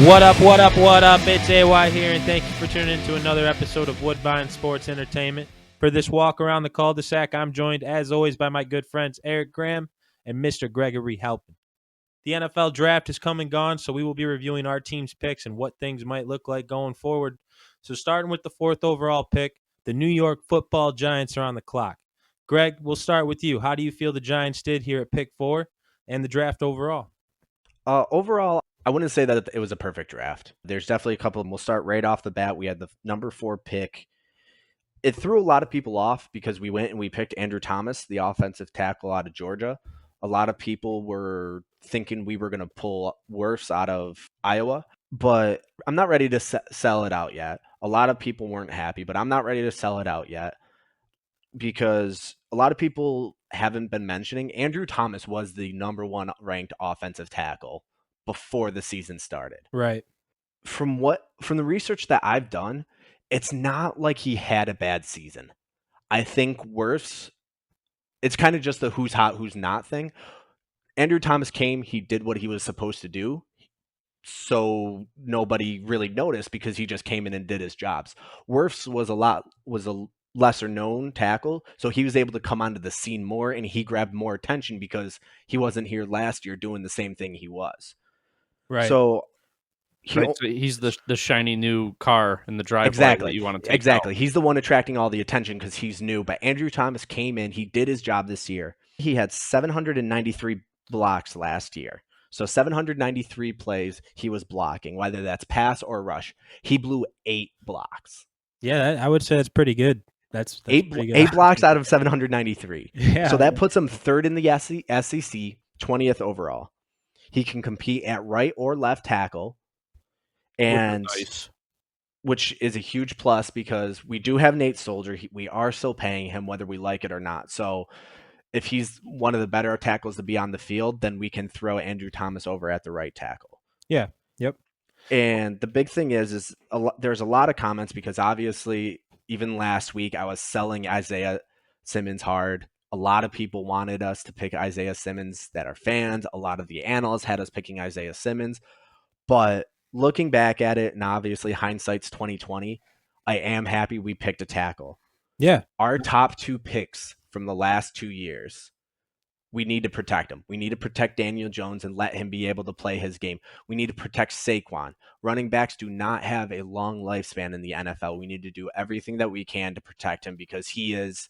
What up, what up, what up? It's AY here, and thank you for tuning in to another episode of Woodbine Sports Entertainment. For this walk around the cul-de-sac, I'm joined, as always, by my good friends Eric Graham and Mr. Gregory Halpin. The NFL draft is come and gone, so we will be reviewing our team's picks and what things might look like going forward. So starting with the 4th overall pick, the New York Football Giants are on the clock. Greg, we'll start with you. How do you feel the Giants did here at pick 4 and the draft overall? Overall, I wouldn't say that it was a perfect draft. There's definitely a couple of them. We'll start right off the bat. We had the number 4 pick. It threw a lot of people off because we went and we picked Andrew Thomas, the offensive tackle out of Georgia. A lot of people were thinking we were going to pull Wirfs out of Iowa, but I'm not ready to sell it out yet. A lot of people weren't happy, but I'm not ready to sell it out yet because a lot of people haven't been mentioning Andrew Thomas was the number 1 ranked offensive tackle before the season started. Right. From the research that I've done, it's not like he had a bad season. I think Wirfs, it's kind of just the who's hot, who's not thing. Andrew Thomas came, he did what he was supposed to do, so nobody really noticed because he just came in and did his jobs. Wirfs was a lesser known tackle, so he was able to come onto the scene more, and he grabbed more attention because he wasn't here last year doing the same thing he was. Right. So he's the shiny new car in the driveway exactly that you want to take exactly. out. He's the one attracting all the attention because he's new. But Andrew Thomas came in, he did his job this year. He had 793 blocks last year. So 793 plays he was blocking, whether that's pass or rush. He blew 8 blocks. Yeah, I would say that's pretty good. That's eight pretty good. 8 blocks out of 793. Yeah. So that puts him 3rd in the SEC, 20th overall. He can compete at right or left tackle, and Nice. which is a huge plus because we do have Nate Soldier. We are still paying him whether we like it or not. So if he's one of the better tackles to be on the field, then we can throw Andrew Thomas over at the right tackle. Yeah. Yep. And the big thing is there's a lot of comments because obviously even last week I was selling Isaiah Simmons hard. A lot of people wanted us to pick Isaiah Simmons that are fans. A lot of the analysts had us picking Isaiah Simmons. But looking back at it, and obviously hindsight's 2020, I am happy we picked a tackle. Yeah. Our top 2 picks from the last 2 years, we need to protect them. We need to protect Daniel Jones and let him be able to play his game. We need to protect Saquon. Running backs do not have a long lifespan in the NFL. We need to do everything that we can to protect him because he is,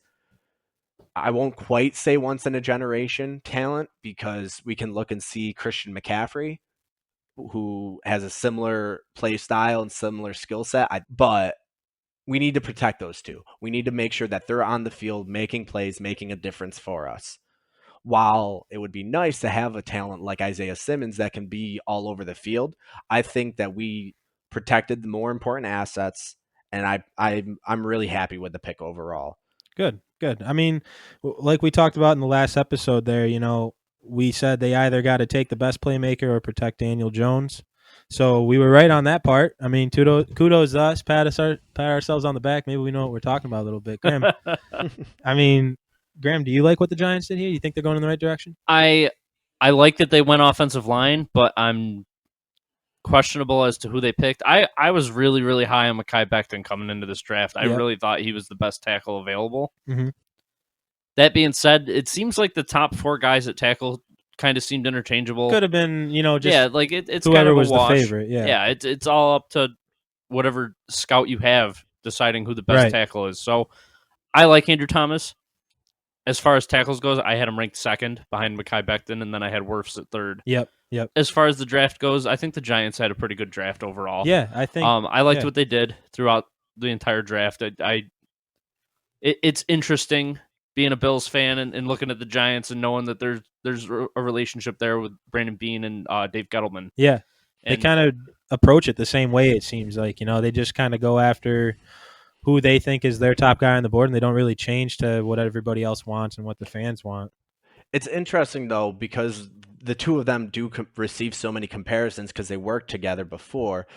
I won't quite say once in a generation talent because we can look and see Christian McCaffrey, who has a similar play style and similar skill set, but we need to protect those two. We need to make sure that they're on the field making plays, making a difference for us. While it would be nice to have a talent like Isaiah Simmons that can be all over the field, I think that we protected the more important assets, and I'm really happy with the pick overall. Good. I mean, like we talked about in the last episode there, we said they either got to take the best playmaker or protect Daniel Jones. So we were right on that part. I mean, kudos to us, pat ourselves on the back. Maybe we know what we're talking about a little bit. Graham, Graham, do you like what the Giants did here? You think they're going in the right direction? I like that they went offensive line, but I'm questionable as to who they picked. I was really, really high on Mekhi Becton coming into this draft. I really thought he was the best tackle available. Mm-hmm. That being said, it seems like the top 4 guys at tackle kind of seemed interchangeable. Could have been, just like it's whoever kind of a was wash. the favorite. Yeah, it's all up to whatever scout you have deciding who the best tackle is. So I like Andrew Thomas. As far as tackles goes, I had him ranked 2nd behind Mekhi Becton, and then I had Wirfs at 3rd. Yep. As far as the draft goes, I think the Giants had a pretty good draft overall. Yeah, I think. I liked what they did throughout the entire draft. It's interesting being a Bills fan and looking at the Giants and knowing that there's a relationship there with Brandon Beane and Dave Gettleman. Yeah, they kind of approach it the same way. It seems like they just kind of go after who they think is their top guy on the board, and they don't really change to what everybody else wants and what the fans want. It's interesting, though, because the two of them do receive so many comparisons because they worked together before.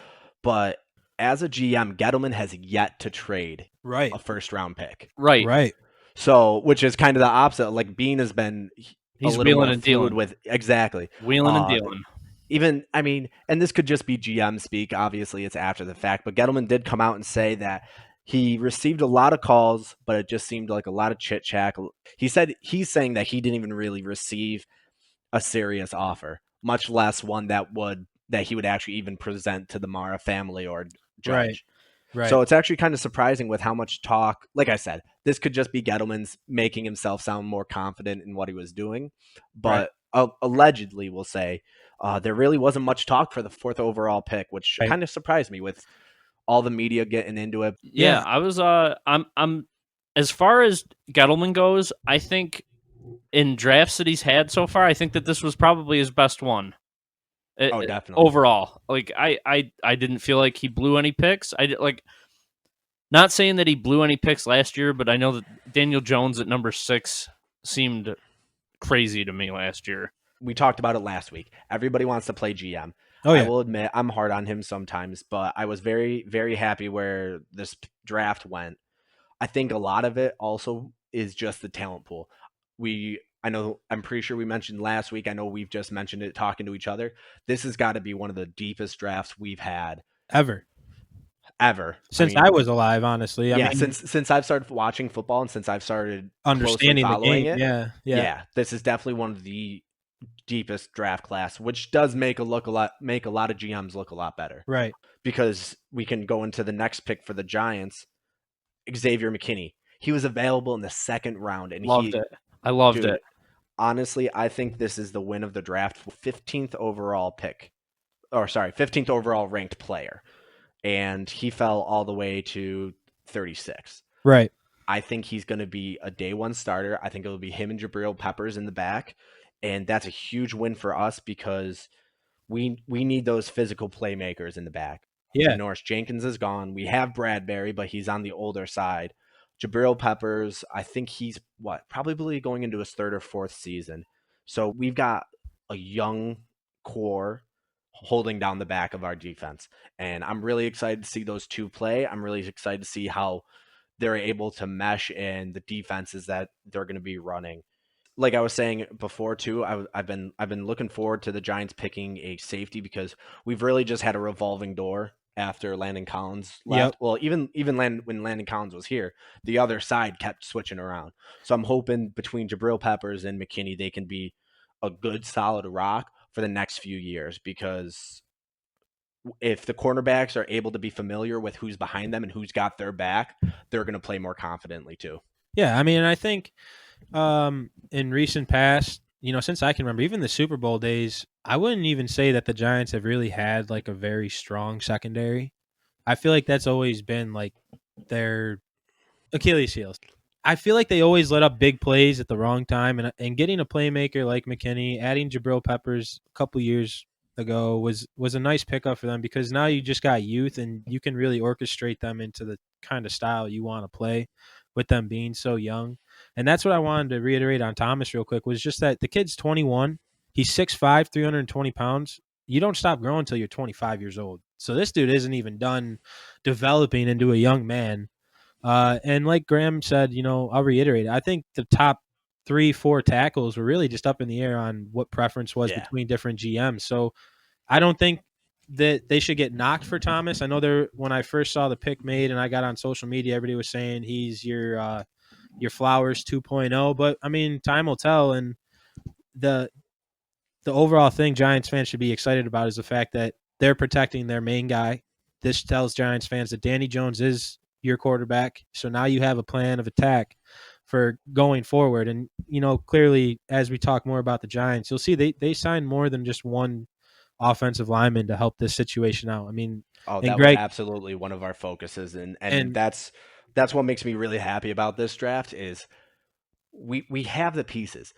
But as a GM, Gettleman has yet to trade a first-round pick. Right. So, which is kind of the opposite. Like, Beane has been He's a little wheeling more and fluid dealing. with exactly Wheeling and dealing. even, I mean, and this could just be GM speak. Obviously, it's after the fact, but Gettleman did come out and say that he received a lot of calls, but it just seemed like a lot of chit chat. He said he's saying that he didn't even really receive a serious offer, much less one that he would actually even present to the Mara family or judge. Right. So it's actually kind of surprising with how much talk. Like I said, this could just be Gettleman's making himself sound more confident in what he was doing, but allegedly, we'll say there really wasn't much talk for the 4th overall pick, which kind of surprised me with all the media getting into it. Yeah, I was. I'm as far as Gettleman goes, I think in drafts that he's had so far, I think that this was probably his best one. Oh, definitely. Overall, like I didn't feel like he blew any picks. Not saying that he blew any picks last year, but I know that Daniel Jones at number 6 seemed crazy to me last year. We talked about it last week. Everybody wants to play GM. Oh, yeah. I will admit I'm hard on him sometimes, but I was very, very happy where this draft went. I think a lot of it also is just the talent pool. I'm pretty sure we mentioned last week. I know we've just mentioned it talking to each other. This has got to be one of the deepest drafts we've had ever. Since I was alive, honestly. I mean, since I've started watching football and since I've started understanding the game. It, yeah, this is definitely one of the deepest draft class, which does make a lot of GMs look a lot better. Right. Because we can go into the next pick for the Giants, Xavier McKinney. He was available in the 2nd round, and I loved it. Honestly, I think this is the win of the draft. 15th overall pick, 15th overall ranked player, and he fell all the way to 36. Right. I think he's going to be a day 1 starter. I think it'll be him and Jabril Peppers in the back, and that's a huge win for us because we need those physical playmakers in the back. Yeah. Norris Jenkins is gone. We have Bradbury, but he's on the older side. Jabril Peppers, I think he's probably going into his 3rd or 4th season. So we've got a young core holding down the back of our defense. And I'm really excited to see those two play. I'm really excited to see how they're able to mesh in the defenses that they're going to be running. Like I was saying before too, I've been looking forward to the Giants picking a safety because we've really just had a revolving door after Landon Collins left. Yep. Well, even when Landon Collins was here, the other side kept switching around. So I'm hoping between Jabril Peppers and McKinney, they can be a good solid rock for the next few years, because if the cornerbacks are able to be familiar with who's behind them and who's got their back, they're going to play more confidently too. Yeah, I mean, I think in recent past, since I can remember, even the Super Bowl days, I wouldn't even say that the Giants have really had like a very strong secondary. I feel like that's always been like their Achilles heels. I feel like they always let up big plays at the wrong time, and getting a playmaker like McKinney, adding Jabril Peppers a couple years ago was a nice pickup for them, because now you just got youth and you can really orchestrate them into the kind of style you want to play with them being so young. And that's what I wanted to reiterate on Thomas real quick, was just that the kid's 21. He's 6'5", 320 pounds. You don't stop growing until you're 25 years old. So this dude isn't even done developing into a young man. And like Graham said, I'll reiterate, I think the top 3-4 tackles were really just up in the air on what preference was between different GMs. So I don't think that they should get knocked for Thomas. I know when I first saw the pick made and I got on social media, everybody was saying he's your Flowers 2.0, but I mean, time will tell. And the overall thing Giants fans should be excited about is the fact that they're protecting their main guy. This tells Giants fans that Danny Jones is your quarterback. So now you have a plan of attack for going forward. And, clearly, as we talk more about the Giants, you'll see they signed more than just one offensive lineman to help this situation out. I mean, that was absolutely one of our focuses. And that's what makes me really happy about this draft is we have the pieces.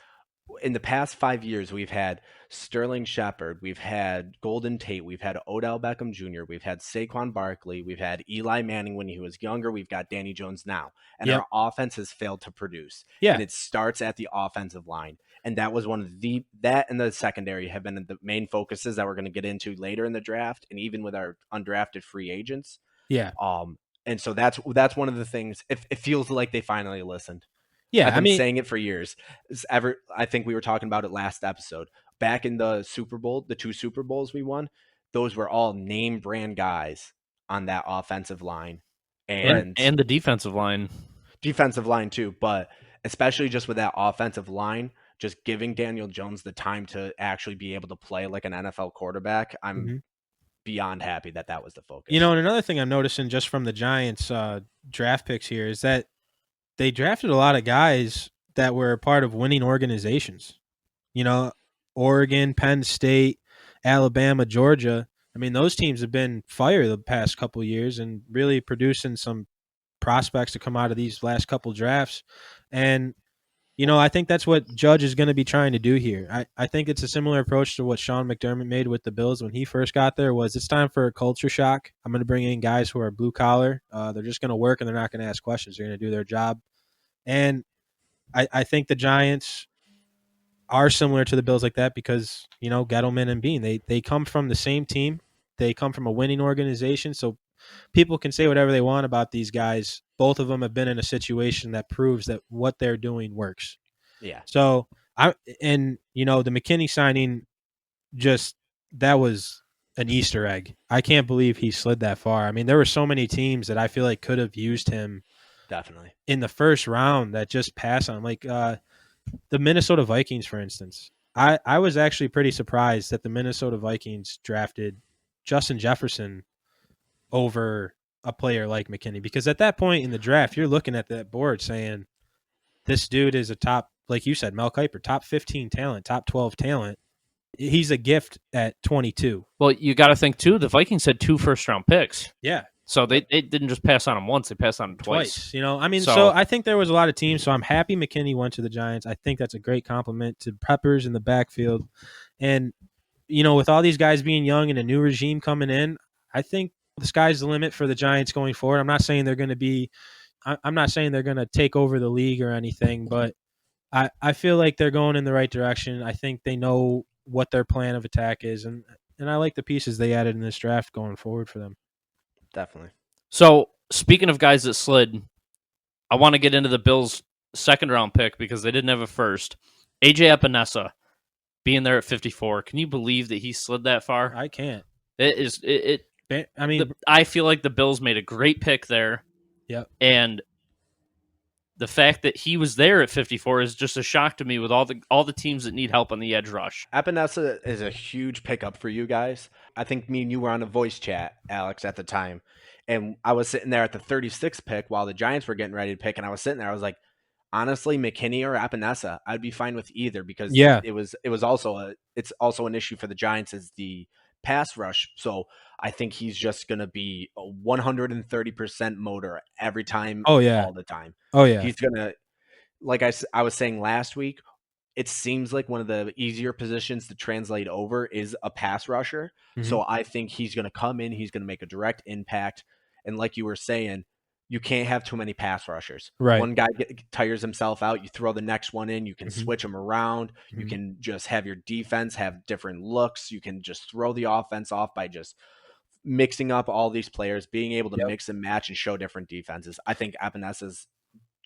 In the past 5 years, we've had Sterling Shepard, we've had Golden Tate, we've had Odell Beckham Jr., we've had Saquon Barkley, we've had Eli Manning when he was younger, we've got Danny Jones now. And our offense has failed to produce. Yeah. And it starts at the offensive line. And that was one of that and the secondary have been the main focuses that we're going to get into later in the draft, and even with our undrafted free agents. Yeah. And so that's one of the things. It feels like they finally listened. Yeah, I've been saying it for years. I think we were talking about it last episode. back in the Super Bowl, the 2 Super Bowls we won, those were all name brand guys on that offensive line and the defensive line. defensive line too, but especially just with that offensive line, just giving Daniel Jones the time to actually be able to play like an NFL quarterback, I'm beyond happy that was the focus. You know, and another thing I'm noticing just from the Giants draft picks here is that they drafted a lot of guys that were part of winning organizations. You know, Oregon, Penn State, Alabama, Georgia. I mean, those teams have been fire the past couple of years and really producing some prospects to come out of these last couple drafts. And, you know, I think that's what Judge is going to be trying to do here. I think it's a similar approach to what Sean McDermott made with the Bills when he first got there was it's time for a culture shock. I'm going to bring in guys who are blue collar. They're just going to work and they're not going to ask questions. They're going to do their job. And I think the Giants are similar to the Bills like that because, you know, Gettleman and Bean, they come from the same team. They come from a winning organization. So people can say whatever they want about these guys. Both of them have been in a situation that proves that what they're doing works. Yeah. So you know, the McKinney signing that was an Easter egg. I can't believe he slid that far. I mean, there were so many teams that I feel like could have used him Definitely in the first round that just pass on. Like the Minnesota Vikings, for instance. I was actually pretty surprised that the Minnesota Vikings drafted Justin Jefferson over a player like McKinney because at that point in the draft, you're looking at that board saying this dude is a top, like you said, Mel Kiper, top 15 talent, top 12 talent. He's a gift at 22. Well, you got to think, too, the Vikings had 2 first-round picks. Yeah. So they didn't just pass on him once, they passed on him twice. You know, I mean, so I think there was a lot of teams, so I'm happy McKinney went to the Giants. I think that's a great compliment to Peppers in the backfield. And, you know, with all these guys being young and a new regime coming in, I think the sky's the limit for the Giants going forward. I'm not saying they're going to take over the league or anything, but I feel like they're going in the right direction. I think they know what their plan of attack is, and I like the pieces they added in this draft going forward for them. Definitely. So, speaking of guys that slid, I want to get into the Bills' second-round pick because they didn't have a first. A.J. Epinesa being there at 54. Can you believe that he slid that far? I can't. I feel like the Bills made a great pick there. Yep. And the fact that he was there at 54 is just a shock to me with all the teams that need help on the edge rush. Epinesa is a huge pickup for you guys. I think me and you were on a voice chat, Alex, at the time. And I was sitting there at the 36th pick while the Giants were getting ready to pick. And I was sitting there, I was like, honestly, McKinney or Epinesa, I'd be fine with either because it's also an issue for the Giants is the pass rush. So I think he's just going to be a 130% motor every time, all the time. Oh, yeah. He's going to, like I was saying last week, it seems like one of the easier positions to translate over is a pass rusher. Mm-hmm. So I think he's going to come in, he's going to make a direct impact. And like you were saying, you can't have too many pass rushers. Right. One guy tires himself out, you throw the next one in, you can switch them around. You can just have your defense have different looks. You can just throw the offense off by just mixing up all these players, being able to mix and match and show different defenses. I think Epinesa is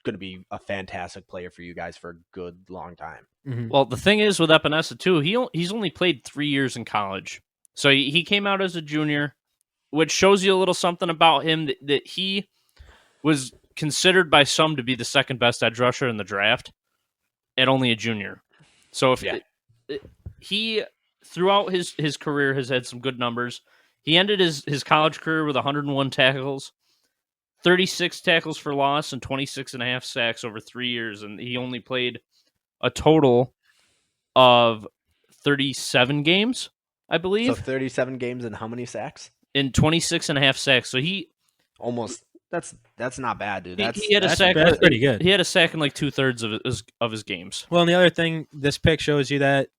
going to be a fantastic player for you guys for a good long time. Mm-hmm. Well, the thing is with Epinesa too, he's only played 3 years in college. So he came out as a junior, which shows you a little something about him that he was considered by some to be the second best edge rusher in the draft at only a junior. So he throughout his career has had some good numbers. He ended his college career with 101 tackles, 36 tackles for loss, and 26 and a half sacks over 3 years. And he only played a total of 37 games, I believe. So 37 games and how many sacks? In 26 and a half sacks. So he almost... That's not bad, dude. He had a sack. That's pretty good. He had a sack in like 2/3 of his games. Well, and the other thing, this pick shows you that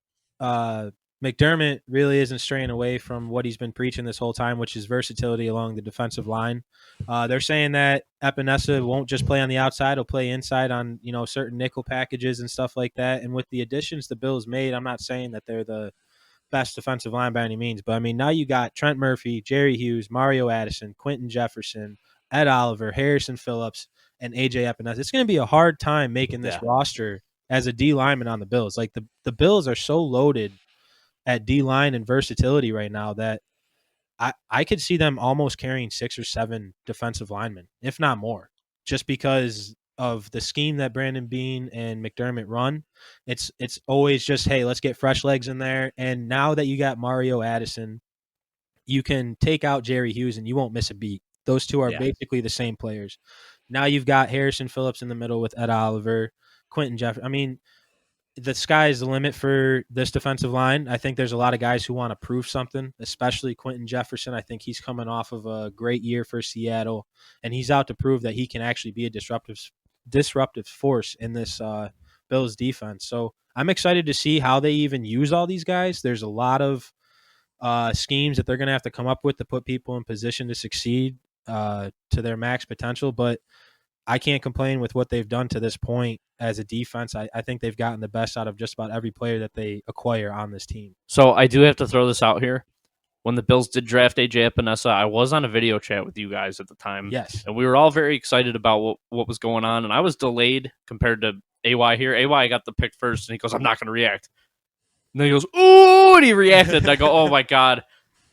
McDermott really isn't straying away from what he's been preaching this whole time, which is versatility along the defensive line. They're saying that Epinesa won't just play on the outside; he'll play inside on certain nickel packages and stuff like that. And with the additions the Bills made, I'm not saying that they're the best defensive line by any means, but I mean now you got Trent Murphy, Jerry Hughes, Mario Addison, Quentin Jefferson, Ed Oliver, Harrison Phillips, and A.J. Epinesa. It's going to be a hard time making this roster as a D lineman on the Bills. Like the Bills are so loaded at D-line and versatility right now that I could see them almost carrying 6 or 7 defensive linemen, if not more, just because of the scheme that Brandon Beane and McDermott run. It's always just, hey, let's get fresh legs in there. And now that you got Mario Addison, you can take out Jerry Hughes and you won't miss a beat. Those two are Yeah. basically the same players. Now you've got Harrison Phillips in the middle with Ed Oliver, Quentin Jeff. I mean, the sky is the limit for this defensive line. I think there's a lot of guys who want to prove something, especially Quentin Jefferson. I think he's coming off of a great year for Seattle, and he's out to prove that he can actually be a disruptive force in this Bills defense. So I'm excited to see how they even use all these guys. There's a lot of schemes that they're going to have to come up with to put people in position to succeed to their max potential, but I can't complain with what they've done to this point as a defense. I think they've gotten the best out of just about every player that they acquire on this team. So I do have to throw this out here. When the Bills did draft AJ Epinesa, I was on a video chat with you guys at the time. Yes. And we were all very excited about what was going on. And I was delayed compared to AY here. AY got the pick first, and he goes, I'm not going to react. And then he goes, ooh, and he reacted. And I go, oh, my God.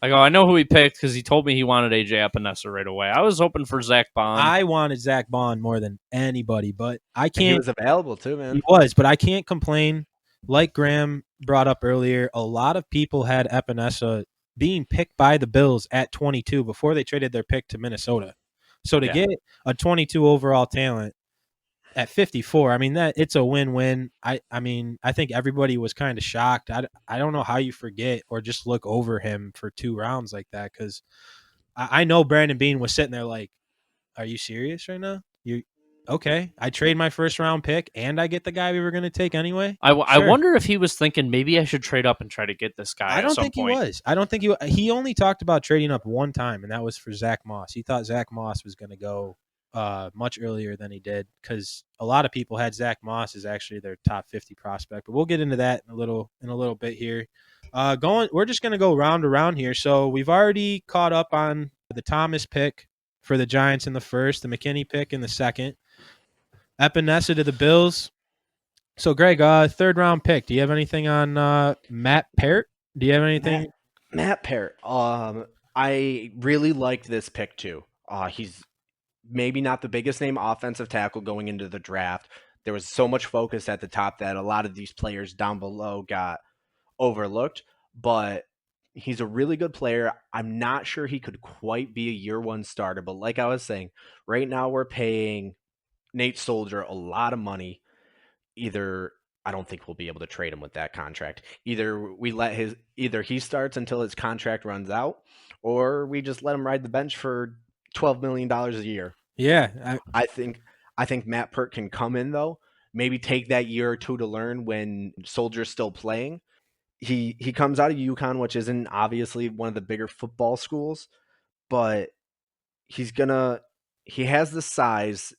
I go, I know who he picked because he told me he wanted AJ Epinesa right away. I was hoping for Zach Bond. I wanted Zach Bond more than anybody, but I can't. He was available too, man. He was, but I can't complain. Like Graham brought up earlier, a lot of people had Epinesa being picked by the Bills at 22 before they traded their pick to Minnesota. So to get a 22 overall talent at 54, I mean, that it's a win-win. I mean, I think everybody was kind of shocked. I don't know how you forget or just look over him for 2 rounds like that, because I know Brandon Beane was sitting there like, are you serious right now? Okay, I trade my first round pick and I get the guy we were going to take anyway. I Sure. wonder if he was thinking maybe I should trade up and try to get this guy. I don't at some think point. he was. I don't think he only talked about trading up one time, and that was for Zach Moss. He thought Zach Moss was going to go much earlier than he did, because a lot of people had Zach Moss as actually their top 50 prospect. But we'll get into that in a little bit here. We're just going to go round to round here. So we've already caught up on the Thomas pick for the Giants in the first, the McKinney pick in the second. Epinesa to the Bills. So, Greg, 3rd round pick. Do you have anything on Matt Peart? Do you have anything? Matt Peart. I really liked this pick too. He's maybe not the biggest name offensive tackle going into the draft. There was so much focus at the top that a lot of these players down below got overlooked, but he's a really good player. I'm not sure he could quite be a year 1 starter, but like I was saying, right now we're paying Nate Soldier a lot of money. I don't think we'll be able to trade him with that contract. Either he starts until his contract runs out, or we just let him ride the bench for $12 million a year. Yeah. I think Matt Peart can come in though, maybe take that year or 2 to learn when Soldier's still playing. He comes out of UConn, which isn't obviously one of the bigger football schools, but he has the size,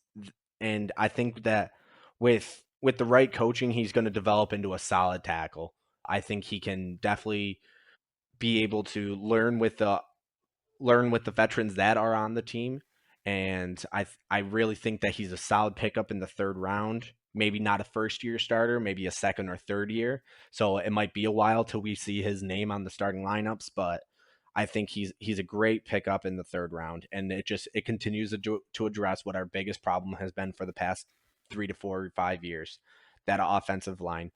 and I think that with the right coaching, he's going to develop into a solid tackle. I think he can definitely be able to learn with the veterans that are on the team, and I really think that he's a solid pickup in the 3rd round. Maybe not a first-year starter, maybe a 2nd or 3rd year. So it might be a while till we see his name on the starting lineups, but I think he's a great pickup in the 3rd round, and it continues to address what our biggest problem has been for the past 3 to 4 or 5 years, that offensive line.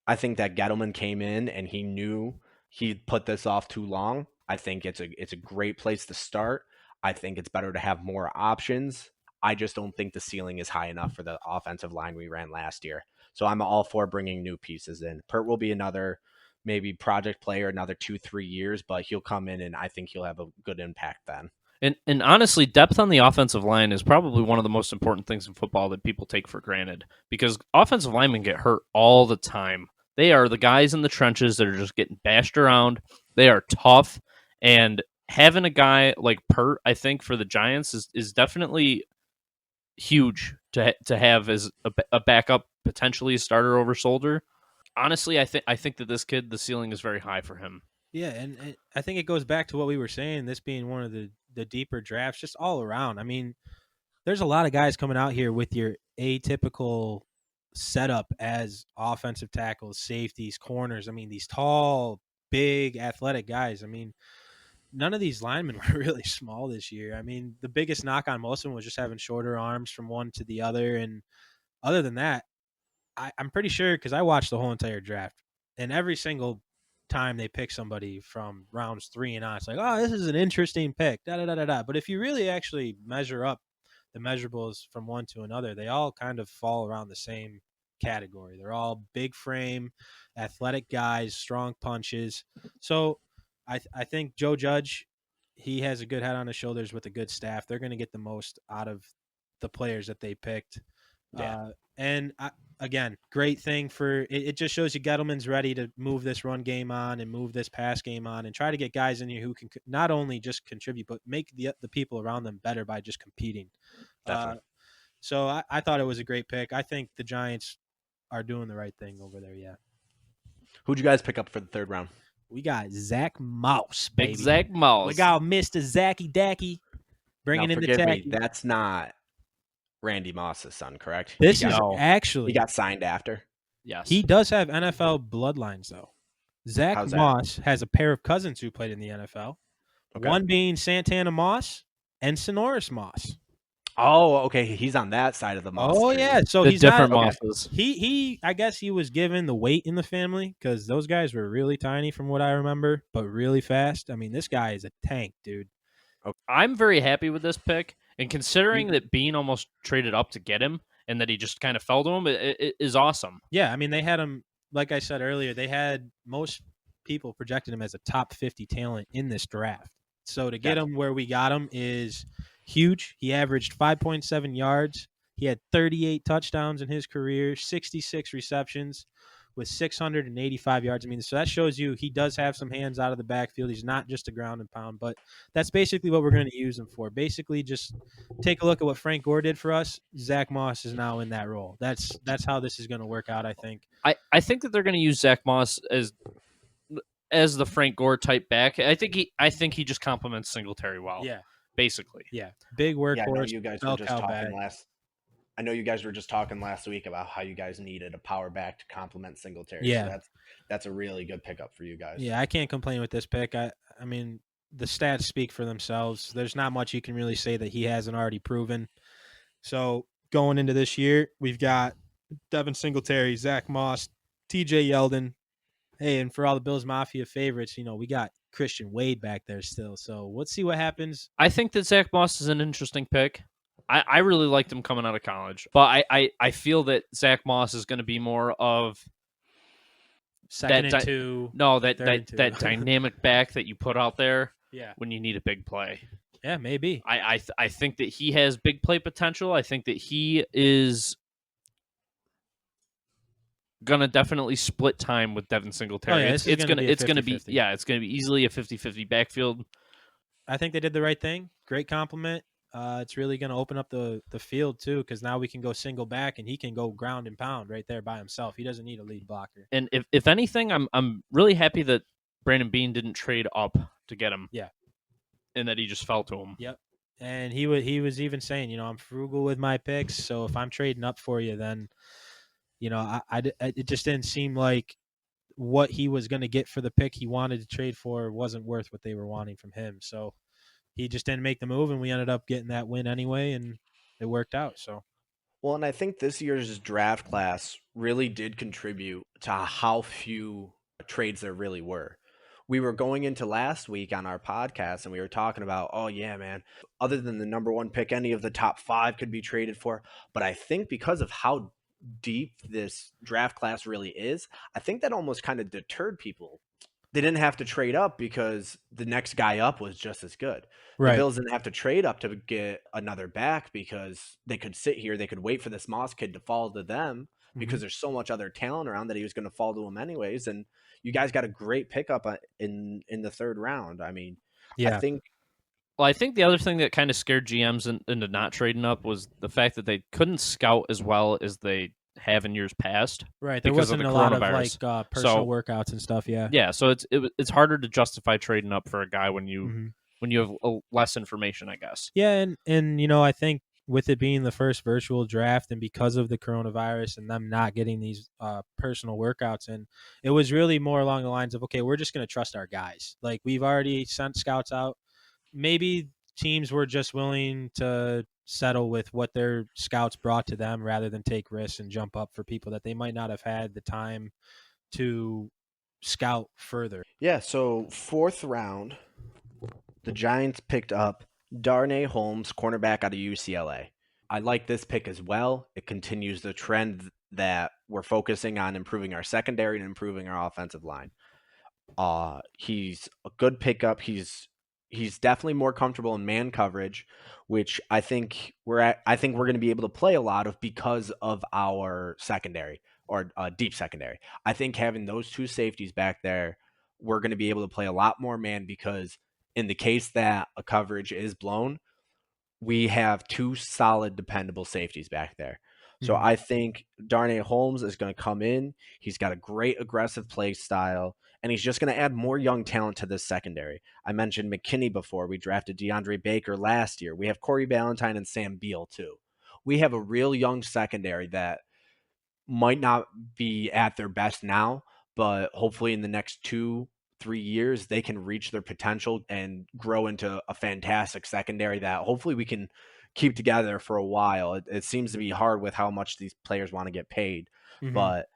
I think that Gettleman came in and he knew he'd put this off too long. I think it's a great place to start. I think it's better to have more options. I just don't think the ceiling is high enough for the offensive line we ran last year. So I'm all for bringing new pieces in. Peart will be another maybe project player, another 2-3 years, but he'll come in and I think he'll have a good impact then. And honestly, depth on the offensive line is probably one of the most important things in football that people take for granted, because offensive linemen get hurt all the time. They are the guys in the trenches that are just getting bashed around. They are tough, and having a guy like Peart, I think, for the Giants is definitely huge to have as a backup, potentially a starter over Soldier. Honestly, I think that this kid, the ceiling is very high for him. Yeah, and I think it goes back to what we were saying, this being one of the deeper drafts, just all around. I mean, there's a lot of guys coming out here with your atypical setup as offensive tackles, safeties, corners. I mean, these tall, big, athletic guys. I mean, none of these linemen were really small this year. I mean, the biggest knock on most of them was just having shorter arms from one to the other. And other than that, I'm pretty sure because I watched the whole entire draft, and every single time they pick somebody from rounds 3 and on, it's like, oh, this is an interesting pick. Da da da da da. But if you really actually measure up the measurables from one to another, they all kind of fall around the same category. They're all big frame, athletic guys, strong punches. So I think Joe Judge, he has a good head on his shoulders with a good staff. They're going to get the most out of the players that they picked. Yeah. Again, great thing for it just shows you Gettleman's ready to move this run game on and move this pass game on and try to get guys in here who can not only just contribute but make the people around them better by just competing. So I thought it was a great pick. I think the Giants are doing the right thing over there. Yeah. Who'd you guys pick up for the third round? We got Zach Moss, baby. Big Zach Moss. We got Mr. Zachy Dacky bringing in the tacky. That's not Randy Moss's son, correct? This is actually he got signed after. Yes, he does have NFL bloodlines though. Zach Moss has a pair of cousins who played in the NFL. Okay. One being Santana Moss and Sonoris Moss. Oh, okay. He's on that side of the Moss. Oh, tree. yeah. So he's different Mosses. He I guess he was given the weight in the family because those guys were really tiny from what I remember, but really fast. I mean, this guy is a tank, dude. Okay. I'm very happy with this pick. And considering that Bean almost traded up to get him and that he just kind of fell to him, it is awesome. Yeah, I mean, they had him, like I said earlier, they had most people projected him as a top 50 talent in this draft. So to get him where we got him is huge. He averaged 5.7 yards. He had 38 touchdowns in his career, 66 receptions with 685 yards. I mean, so that shows you he does have some hands out of the backfield. He's not just a ground and pound, but that's basically what we're going to use him for. Basically, just take a look at what Frank Gore did for us. Zach Moss is now in that role. That's how this is going to work out, I think. I think that they're going to use Zach Moss as the Frank Gore type back. I think he just complements Singletary well. Yeah. Basically. Yeah. Big workhorse. Yeah, I know you guys were just talking I know you guys were just talking last week about how you guys needed a power back to complement Singletary. Yeah. So that's a really good pickup for you guys. Yeah, I can't complain with this pick. I mean, the stats speak for themselves. There's not much you can really say that he hasn't already proven. So going into this year, we've got Devin Singletary, Zach Moss, TJ Yeldon. Hey, and for all the Bills Mafia favorites, we got Christian Wade back there still. So let's see what happens. I think that Zach Moss is an interesting pick. I really liked him coming out of college, but I feel that Zach Moss is going to be more of second and two. No, that dynamic back that you put out there. Yeah. When you need a big play. Yeah, maybe. I think that he has big play potential. I think that he is gonna definitely split time with Devin Singletary. Oh, yeah, it's gonna be easily a 50-50 backfield. I think they did the right thing. Great compliment. It's really going to open up the field, too, because now we can go single back, and he can go ground and pound right there by himself. He doesn't need a lead blocker. And if anything, I'm really happy that Brandon Beane didn't trade up to get him. Yeah. And that he just fell to him. Yep. And he was even saying, I'm frugal with my picks, so if I'm trading up for you, then, it just didn't seem like what he was going to get for the pick he wanted to trade for wasn't worth what they were wanting from him. So he just didn't make the move, and we ended up getting that win anyway, and it worked out. So, well, and I think this year's draft class really did contribute to how few trades there really were. We were going into last week on our podcast, and we were talking about, oh, yeah, man, other than the number one pick, any of the top 5 could be traded for. But I think because of how deep this draft class really is, I think that almost kind of deterred people. They didn't have to trade up because the next guy up was just as good. Right. The Bills didn't have to trade up to get another back because they could sit here. They could wait for this Moss kid to fall to them because there's so much other talent around that he was going to fall to him anyways. And you guys got a great pickup in the third round. I mean, yeah. I think the other thing that kind of scared GMs into not trading up was the fact that they couldn't scout as well as they have in years past. Right. There wasn't a lot of personal workouts and stuff. Yeah. Yeah. So it's harder to justify trading up for a guy when you have less information, I guess. Yeah. And I think with it being the first virtual draft and because of the coronavirus and them not getting these personal workouts in, it was really more along the lines of, okay, we're just going to trust our guys. Like, we've already sent scouts out. Maybe teams were just willing to settle with what their scouts brought to them rather than take risks and jump up for people that they might not have had the time to scout further. Yeah, so 4th round, the Giants picked up Darnay Holmes, cornerback out of UCLA. I like this pick as well. It continues the trend that we're focusing on improving our secondary and improving our offensive line. He's a good pickup. He's definitely more comfortable in man coverage, which I think we're going to be able to play a lot of because of our secondary or deep secondary. I think having those two safeties back there, we're going to be able to play a lot more man because in the case that a coverage is blown, we have two solid, dependable safeties back there. So I think Darnay Holmes is going to come in. He's got a great aggressive play style, and he's just going to add more young talent to this secondary. I mentioned McKinney before. We drafted DeAndre Baker last year. We have Corey Ballantyne and Sam Beal too. We have a real young secondary that might not be at their best now, but hopefully in the next 2-3 years, they can reach their potential and grow into a fantastic secondary that hopefully we can keep together for a while. It seems to be hard with how much these players want to get paid, but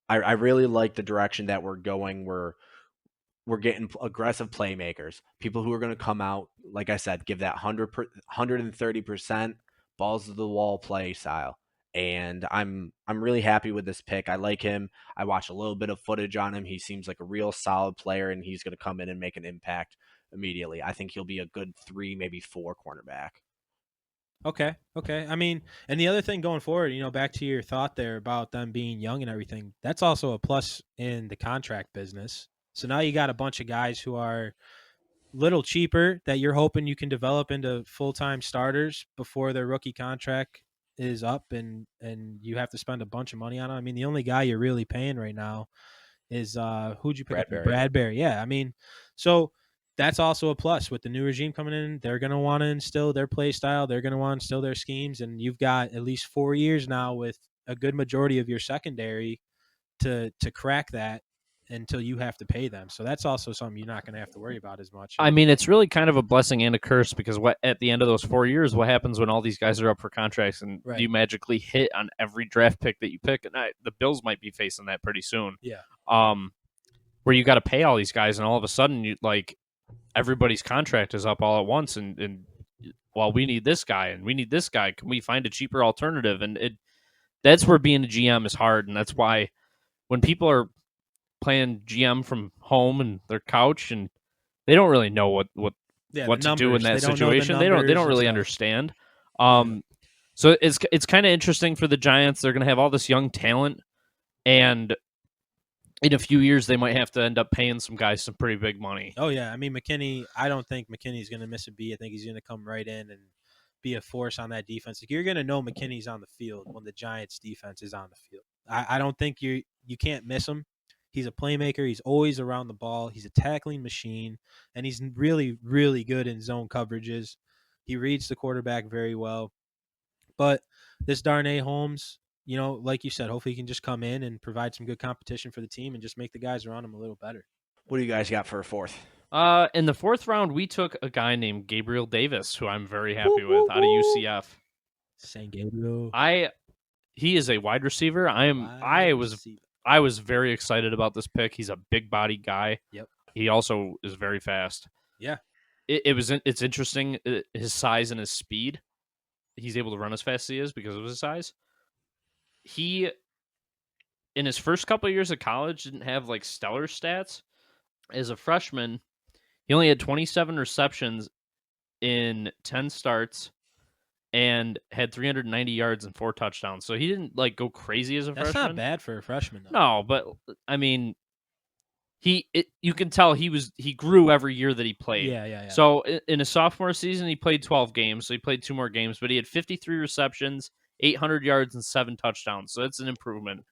I really like the direction that we're going. We're getting aggressive playmakers, people who are going to come out, like I said, give that 130% balls to the wall play style. And I'm really happy with this pick. I like him. I watched a little bit of footage on him. He seems like a real solid player, and he's going to come in and make an impact immediately. I think he'll be a good 3, maybe 4 cornerback. Okay. I mean, and the other thing going forward, back to your thought there about them being young and everything, that's also a plus in the contract business. So now you got a bunch of guys who are little cheaper that you're hoping you can develop into full-time starters before their rookie contract is up and you have to spend a bunch of money on them. I mean, the only guy you're really paying right now is who'd you pick up? Bradbury. Yeah. I mean, so that's also a plus with the new regime coming in. They're going to want to instill their play style. They're going to want to instill their schemes. And you've got at least 4 years now with a good majority of your secondary to crack that until you have to pay them. So that's also something you're not going to have to worry about as much. I mean, it's really kind of a blessing and a curse because at the end of those 4 years, what happens when all these guys are up for contracts and you magically hit on every draft pick that you pick? And the Bills might be facing that pretty soon. Yeah. Where you got to pay all these guys, and all of a sudden, everybody's contract is up all at once, and well, we need this guy and we need this guy. Can we find a cheaper alternative? And that's where being a GM is hard, and that's why when people are playing GM from home and their couch, and they don't really know what to do in that situation. They don't really understand. So it's kind of interesting for the Giants. They're going to have all this young talent, and in a few years they might have to end up paying some guys some pretty big money. Oh yeah, I mean McKinney. I don't think McKinney's going to miss a beat. I think he's going to come right in and be a force on that defense. You're going to know McKinney's on the field when the Giants' defense is on the field. I don't think you can't miss him. He's a playmaker. He's always around the ball. He's a tackling machine, and he's really, really good in zone coverages. He reads the quarterback very well. But this Darnay Holmes, like you said, hopefully he can just come in and provide some good competition for the team and just make the guys around him a little better. What do you guys got for a 4th? In the 4th round, we took a guy named Gabriel Davis, who I'm very happy with, out of UCF. St. Gabriel. He is a wide receiver. I was very excited about this pick. He's a big body guy. Yep. He also is very fast. Yeah. It's interesting, his size and his speed. He's able to run as fast as he is because of his size. He, in his first couple of years of college, didn't have stellar stats. As a freshman, he only had 27 receptions in 10 starts and had 390 yards and 4 touchdowns. So he didn't go crazy as a freshman. That's not bad for a freshman, though. No, but I mean, you can tell he grew every year that he played. Yeah. So in a sophomore season, he played 12 games. So he played 2 more games, but he had 53 receptions, 800 yards, and 7 touchdowns. So that's an improvement.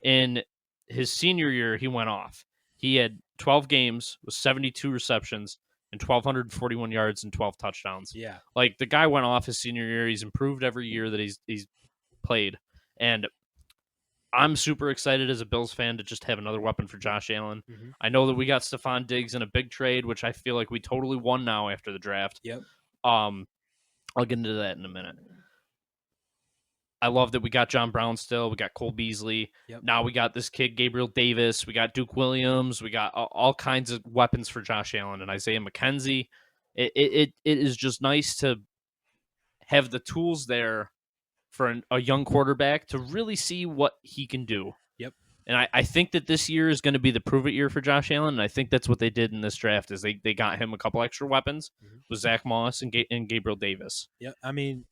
In his senior year, he went off. He had 12 games with 72 receptions, and 1,241 yards and 12 touchdowns. Yeah. Like, the guy went off his senior year. He's improved every year that he's played. And I'm super excited as a Bills fan to just have another weapon for Josh Allen. Mm-hmm. I know that we got Stephon Diggs in a big trade, which I feel like we totally won now after the draft. Yep. I'll get into that in a minute. I love that we got John Brown still. We got Cole Beasley. Yep. Now we got this kid, Gabriel Davis. We got Duke Williams. We got all kinds of weapons for Josh Allen and Isaiah McKenzie. It is just nice to have the tools there for a young quarterback to really see what he can do. Yep. And I think that this year is going to be the prove it year for Josh Allen. And I think that's what they did in this draft is they got him a couple extra weapons with Zach Moss and Gabriel Davis. Yeah, I mean,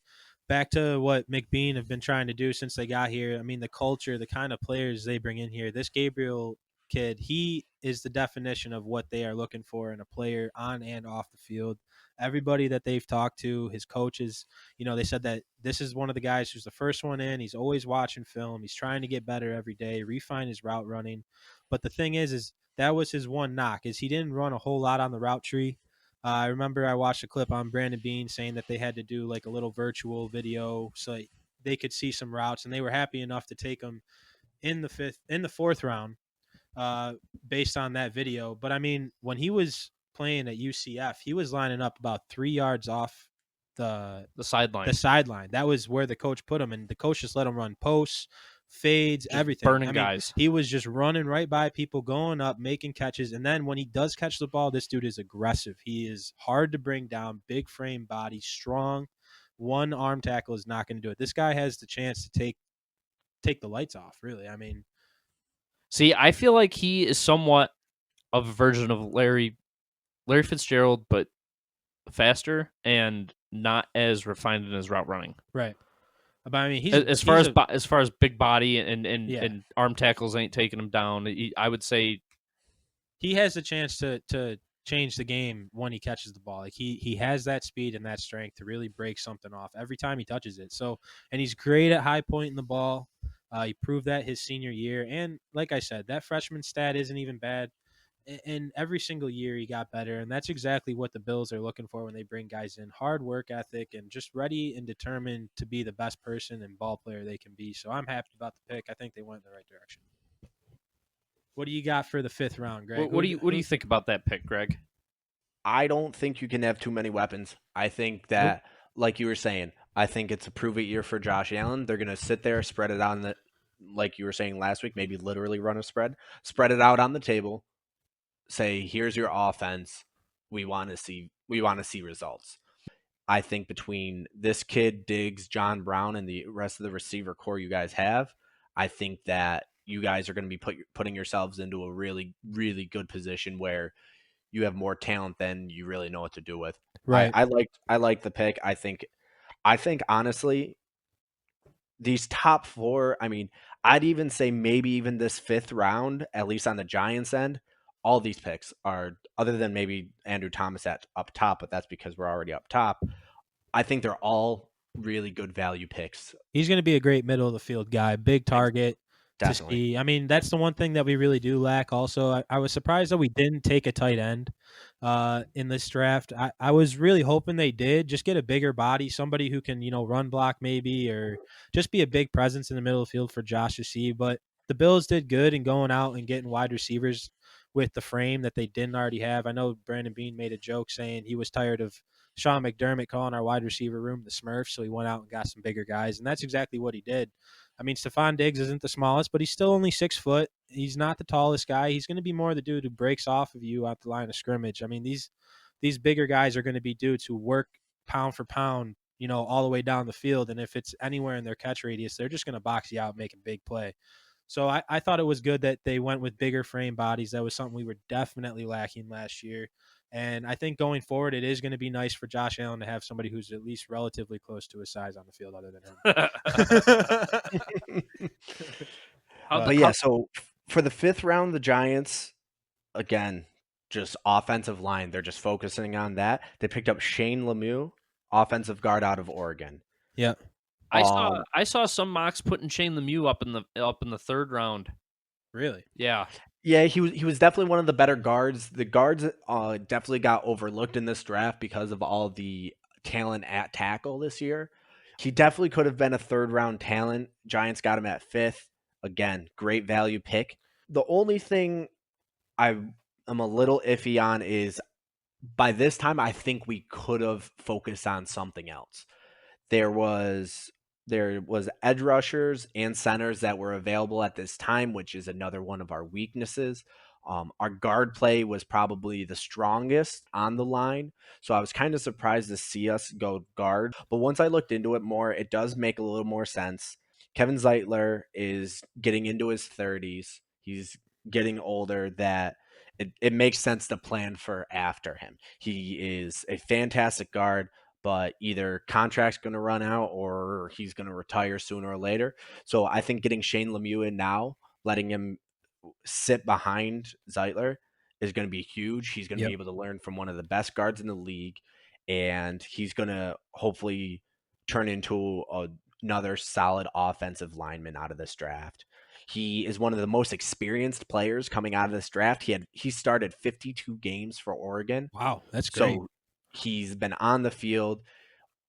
back to what McBean have been trying to do since they got here. I mean, the culture, the kind of players they bring in here. This Gabriel kid, he is the definition of what they are looking for in a player on and off the field. Everybody that they've talked to, his coaches, they said that this is one of the guys who's the first one in. He's always watching film. He's trying to get better every day, refine his route running. But the thing is that was his one knock, is he didn't run a whole lot on the route tree. I remember I watched a clip on Brandon Beane saying that they had to do like a little virtual video so they could see some routes, and they were happy enough to take him in the fourth round based on that video. But I mean, when he was playing at UCF, he was lining up about 3 yards off the sideline. The sideline. That was where the coach put him, and the coach just let him run posts, fades, just everything. Burning guys. He was just running right by people, going up, making catches. And then when he does catch the ball, this dude is aggressive. He is hard to bring down, big frame body, strong. One arm tackle is not going to do it. This guy has the chance to take the lights off, really. I mean, see, I feel like he is somewhat of a version of Larry Fitzgerald, but faster and not as refined in his route running. Right. But I mean, as far as big body and arm tackles ain't taking him down. I would say he has a chance to change the game when he catches the ball. Like he has that speed and that strength to really break something off every time he touches it. So, and he's great at high pointing the ball. He proved that his senior year, and like I said, that freshman stat isn't even bad. And every single year he got better, and that's exactly what the Bills are looking for when they bring guys in. Hard work ethic and just ready and determined to be the best person and ball player they can be. So I'm happy about the pick. I think they went in the right direction. What do you got for the fifth round, Greg? What do you think about that pick, Greg? I don't think you can have too many weapons. I think that, like you were saying, I think it's a prove-it year for Josh Allen. They're going to sit there, spread it on like you were saying last week, maybe literally run a spread it out on the table. Say, here's your offense. We want to see results. I think between this kid, Diggs, John Brown, and the rest of the receiver core you guys have, I think that you guys are going to be putting yourselves into a really, really good position where you have more talent than you really know what to do with. Right. I like the pick. I think honestly, these top four, I mean, I'd even say maybe even this fifth round, at least on the Giants end, all these picks are, other than maybe Andrew Thomas at up top, but that's because we're already up top. I think they're all really good value picks. He's going to be a great middle of the field guy, big target. Definitely. To see. I mean, that's the one thing that we really do lack. Also, I was surprised that we didn't take a tight end in this draft. I was really hoping they did. Just get a bigger body, somebody who can, run block maybe, or just be a big presence in the middle of the field for Josh to see. But the Bills did good in going out and getting wide receivers with the frame that they didn't already have. I know Brandon Beane made a joke saying he was tired of Sean McDermott calling our wide receiver room the Smurfs, so he went out and got some bigger guys, and that's exactly what he did. I mean, Stephon Diggs isn't the smallest, but he's still only 6 foot. He's not the tallest guy. He's going to be more the dude who breaks off of you out the line of scrimmage. I mean, these bigger guys are going to be dudes who work pound for pound, all the way down the field, and if it's anywhere in their catch radius, they're just going to box you out, make a big play. So I thought it was good that they went with bigger frame bodies. That was something we were definitely lacking last year. And I think going forward, it is going to be nice for Josh Allen to have somebody who's at least relatively close to his size on the field other than him. But yeah, so for the fifth round, the Giants, again, just offensive line. They're just focusing on that. They picked up Shane Lemieux, offensive guard out of Oregon. Yeah. I saw some mocks putting Shane Lemieux up in the third round. Really? Yeah. Yeah, he was definitely one of the better guards. The guards definitely got overlooked in this draft because of all the talent at tackle this year. He definitely could have been a third round talent. Giants got him at fifth. Again, great value pick. The only thing I am a little iffy on is by this time I think we could have focused on something else. There was edge rushers and centers that were available at this time, which is another one of our weaknesses. Our guard play was probably the strongest on the line, so I was kind of surprised to see us go guard. But once I looked into it more, it does make a little more sense. Kevin Zeitler is getting into his 30s. He's getting older. That it makes sense to plan for after him. He is a fantastic guard, but either contract's going to run out or he's going to retire sooner or later. So I think getting Shane Lemieux in now, letting him sit behind Zeitler is going to be huge. He's going to be able to learn from one of the best guards in the league, and he's going to hopefully turn into another solid offensive lineman out of this draft. He is one of the most experienced players coming out of this draft. He started 52 games for Oregon. Wow, that's great. So he's been on the field,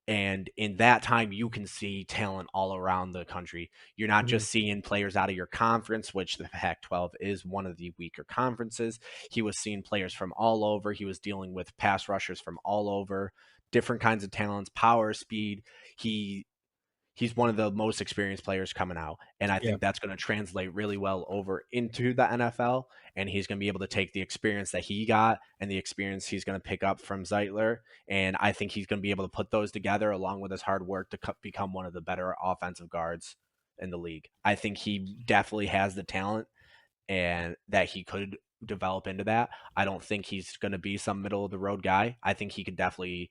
and in that time you can see talent all around the country. You're not just seeing players out of your conference, which the Pac-12 is one of the weaker conferences. He was seeing players from all over. He was dealing with pass rushers from all over, different kinds of talents, power, speed. He's one of the most experienced players coming out, and I think that's going to translate really well over into the NFL, and he's going to be able to take the experience that he got and the experience he's going to pick up from Zeitler, and I think he's going to be able to put those together along with his hard work to become one of the better offensive guards in the league. I think he definitely has the talent and that he could develop into that. I don't think he's going to be some middle of the road guy. I think he could definitely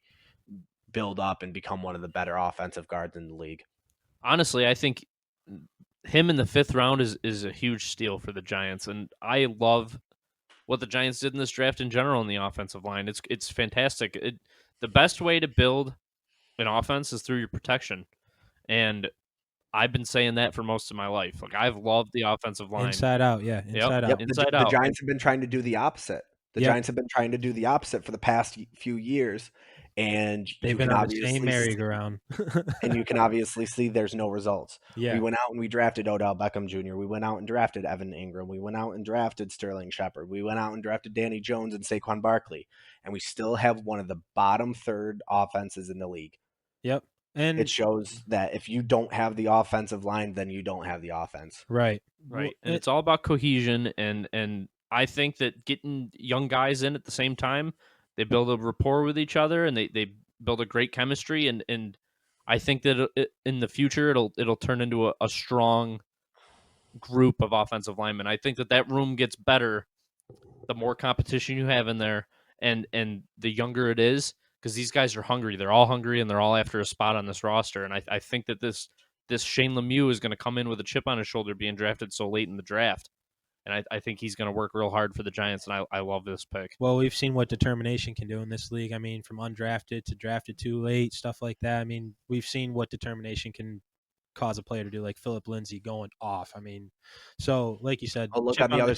build up and become one of the better offensive guards in the league. Honestly, I think him in the 5th round is a huge steal for the Giants, and I love what the Giants did in this draft in general in the offensive line. It's fantastic. The best way to build an offense is through your protection, and I've been saying that for most of my life. Like, I've loved the offensive line. Inside out, yeah. Inside out. Inside out. The Giants have been trying to do the opposite. The Giants have been trying to do the opposite for the past few years, and they've been on the same merry-go-round. And you can obviously see there's no results. Yeah. We went out and we drafted Odell Beckham Jr. We went out and drafted Evan Ingram. We went out and drafted Sterling Shepard. We went out and drafted Danny Jones and Saquon Barkley. And we still have one of the bottom third offenses in the league. Yep. And it shows that if you don't have the offensive line, then you don't have the offense. Right. Right. And it's all about cohesion, and I think that getting young guys in at the same time, they build a rapport with each other, and they build a great chemistry, and I think that in the future it'll turn into a strong group of offensive linemen. I think that room gets better the more competition you have in there, and the younger it is, because these guys are hungry. They're all hungry, and they're all after a spot on this roster. And I think that this Shane Lemieux is going to come in with a chip on his shoulder being drafted so late in the draft. And I think he's going to work real hard for the Giants, and I love this pick. Well, we've seen what determination can do in this league. I mean, from undrafted to drafted too late, stuff like that. I mean, we've seen what determination can cause a player to do, like Philip Lindsay going off. I mean, so like you said, look on the other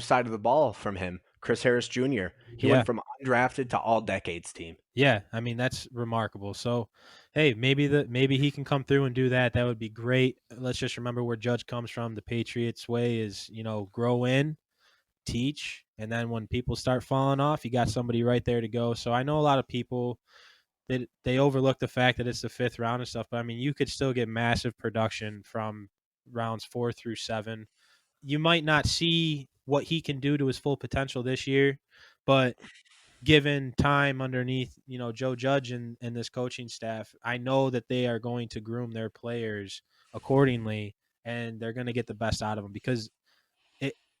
side of the ball from him, Chris Harris Jr. He went from undrafted to all decades team. Yeah, I mean, that's remarkable. So, hey, maybe he can come through and do that. That would be great. Let's just remember where Judge comes from. The Patriots way is, grow in, teach, and then when people start falling off, you got somebody right there to go. So I know a lot of people that they overlook the fact that it's the 5th round and stuff, but I mean, you could still get massive production from rounds 4 through 7. You might not see what he can do to his full potential this year, but given time underneath, Joe Judge and this coaching staff, I know that they are going to groom their players accordingly, and they're going to get the best out of them, because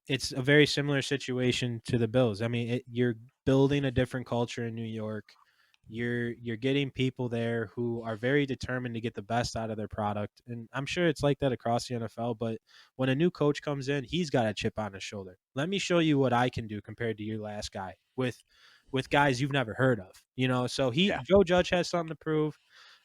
it's a very similar situation to the Bills. I mean, you're building a different culture in New York. You're getting people there who are very determined to get the best out of their product. And I'm sure it's like that across the NFL, but when a new coach comes in, he's got a chip on his shoulder. Let me show you what I can do compared to your last guy with guys you've never heard of, so Joe Judge has something to prove,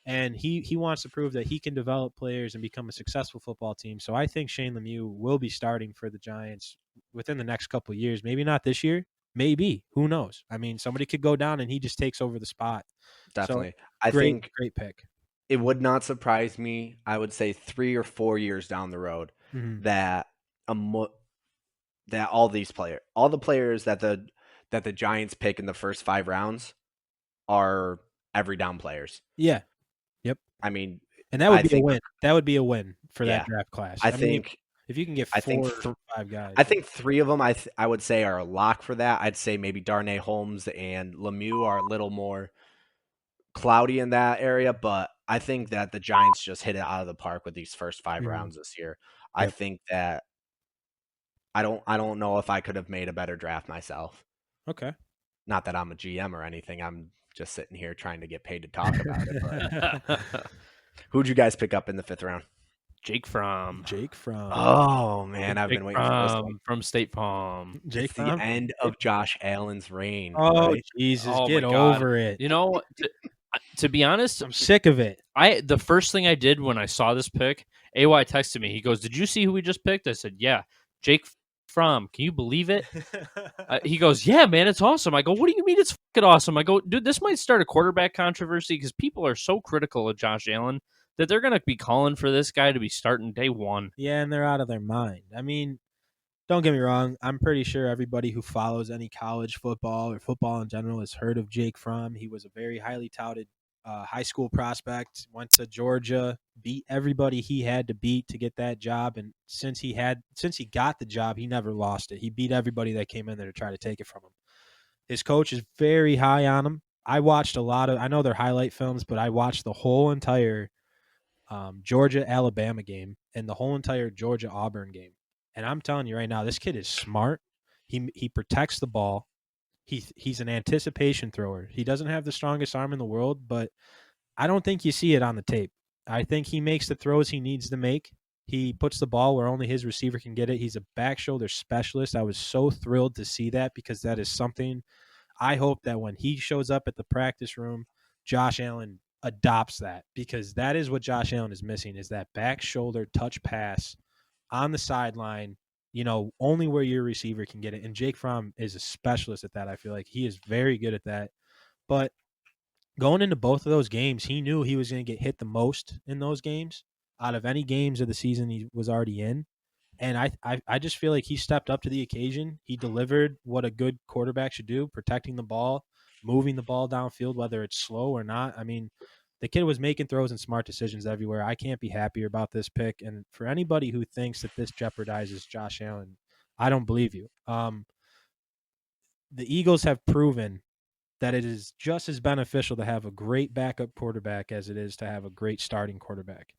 and he wants to prove that he can develop players and become a successful football team. So I think Shane Lemieux will be starting for the Giants within the next couple of years. Maybe not this year. Maybe. Who knows? I mean, somebody could go down and he just takes over the spot. Definitely. So, I think great pick. it would not surprise me. I would say 3 or 4 years down the road that that all the players that the Giants pick in the first 5 rounds are every down players. Yeah. Yep. I mean, and that would be a win. That would be a win for that Yeah. draft class. I mean, think if you can get 4 or 5 guys. I think 3 of them I would say are a lock for that. I'd say maybe Darnay Holmes and Lemieux are a little more cloudy in that area, but I think that the Giants just hit it out of the park with these first 5 rounds this year. I think that I don't know if I could have made a better draft myself. Okay. Not that I'm a GM or anything. I'm just sitting here trying to get paid to talk about it. But who'd you guys pick up in the 5th round? Jake Fromm. Oh man, I've been waiting for this one. From State Farm. It's the end of Josh Allen's reign. Oh right? Jesus, get over it. You know, to be honest, I'm sick of it. The first thing I did when I saw this pick, AY texted me. He goes, "Did you see who we just picked?" I said, "Yeah, Jake Fromm. Can you believe it?" He goes, "Yeah, man, it's awesome." I go, "What do you mean it's fucking awesome?" I go, "Dude, this might start a quarterback controversy because people are so critical of Josh Allen that they're going to be calling for this guy to be starting day one." Yeah, and they're out of their mind. I mean, don't get me wrong. I'm pretty sure everybody who follows any college football or football in general has heard of Jake Fromm. He was a very highly touted high school prospect, went to Georgia, beat everybody he had to beat to get that job. And since he got the job, he never lost it. He beat everybody that came in there to try to take it from him. His coach is very high on him. I watched I know they're highlight films, but I watched the whole entire Georgia-Alabama game and the whole entire Georgia-Auburn game. And I'm telling you right now, this kid is smart. He protects the ball. He's an anticipation thrower. He doesn't have the strongest arm in the world, but I don't think you see it on the tape. I think he makes the throws he needs to make. He puts the ball where only his receiver can get it. He's a back shoulder specialist. I was so thrilled to see that because that is something I hope that when he shows up at the practice room, Josh Allen adopts that, because that is what Josh Allen is missing, is that back shoulder touch pass on the sideline, only where your receiver can get it. And Jake Fromm is a specialist at that. I feel like he is very good at that. But going into both of those games, he knew he was going to get hit the most in those games out of any games of the season he was already in. And I just feel like he stepped up to the occasion. He delivered what a good quarterback should do, protecting the ball, moving the ball downfield, whether it's slow or not. I mean, the kid was making throws and smart decisions everywhere. I can't be happier about this pick. And for anybody who thinks that this jeopardizes Josh Allen, I don't believe you. The Eagles have proven that it is just as beneficial to have a great backup quarterback as it is to have a great starting quarterback.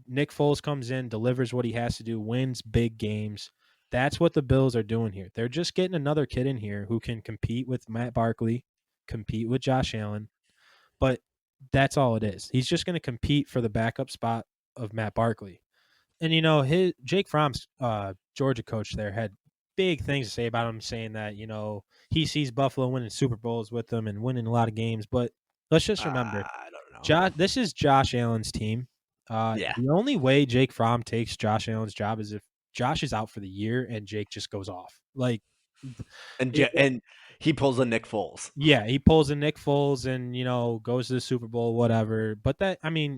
Nick Foles comes in, delivers what he has to do, wins big games. That's what the Bills are doing here. They're just getting another kid in here who can compete with Matt Barkley, compete with Josh Allen. But that's all it is. He's just going to compete for the backup spot of Matt Barkley. And, Jake Fromm's Georgia coach there had big things to say about him, saying that, he sees Buffalo winning Super Bowls with them and winning a lot of games. But let's just remember, I don't know. this is Josh Allen's team. The only way Jake Fromm takes Josh Allen's job is if Josh is out for the year and Jake just goes off. And he pulls a Nick Foles. Yeah, he pulls a Nick Foles and, goes to the Super Bowl, whatever. But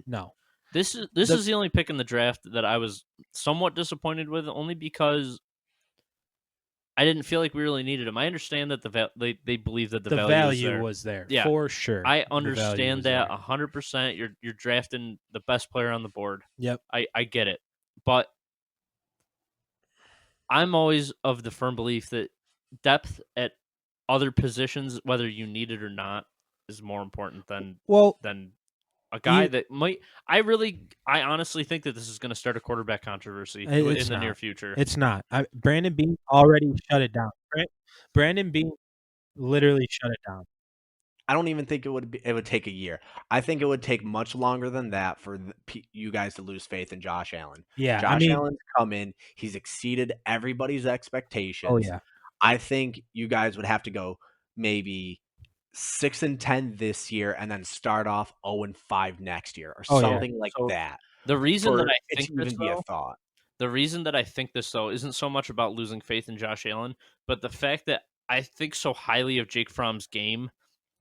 no. This is the only pick in the draft that I was somewhat disappointed with, only because I didn't feel like we really needed him. I understand that they believe that the value was there. Yeah, for sure. I understand that 100%. You're drafting the best player on the board. Yep. I get it. But I'm always of the firm belief that depth at other positions, whether you need it or not, is more important than a guy that might. I honestly think that this is going to start a quarterback controversy in the near future. It's not. Brandon Beane already shut it down. Brandon Beane literally shut it down. I don't even think it would take a year. I think it would take much longer than that for you guys to lose faith in Josh Allen. Yeah, Josh Allen's come in. He's exceeded everybody's expectations. Oh yeah. I think you guys would have to go maybe 6-10 this year and then start off 0-5 next year or something like that. The reason that I think this, though, a thought. The reason that I think this, though, isn't so much about losing faith in Josh Allen, but the fact that I think so highly of Jake Fromm's game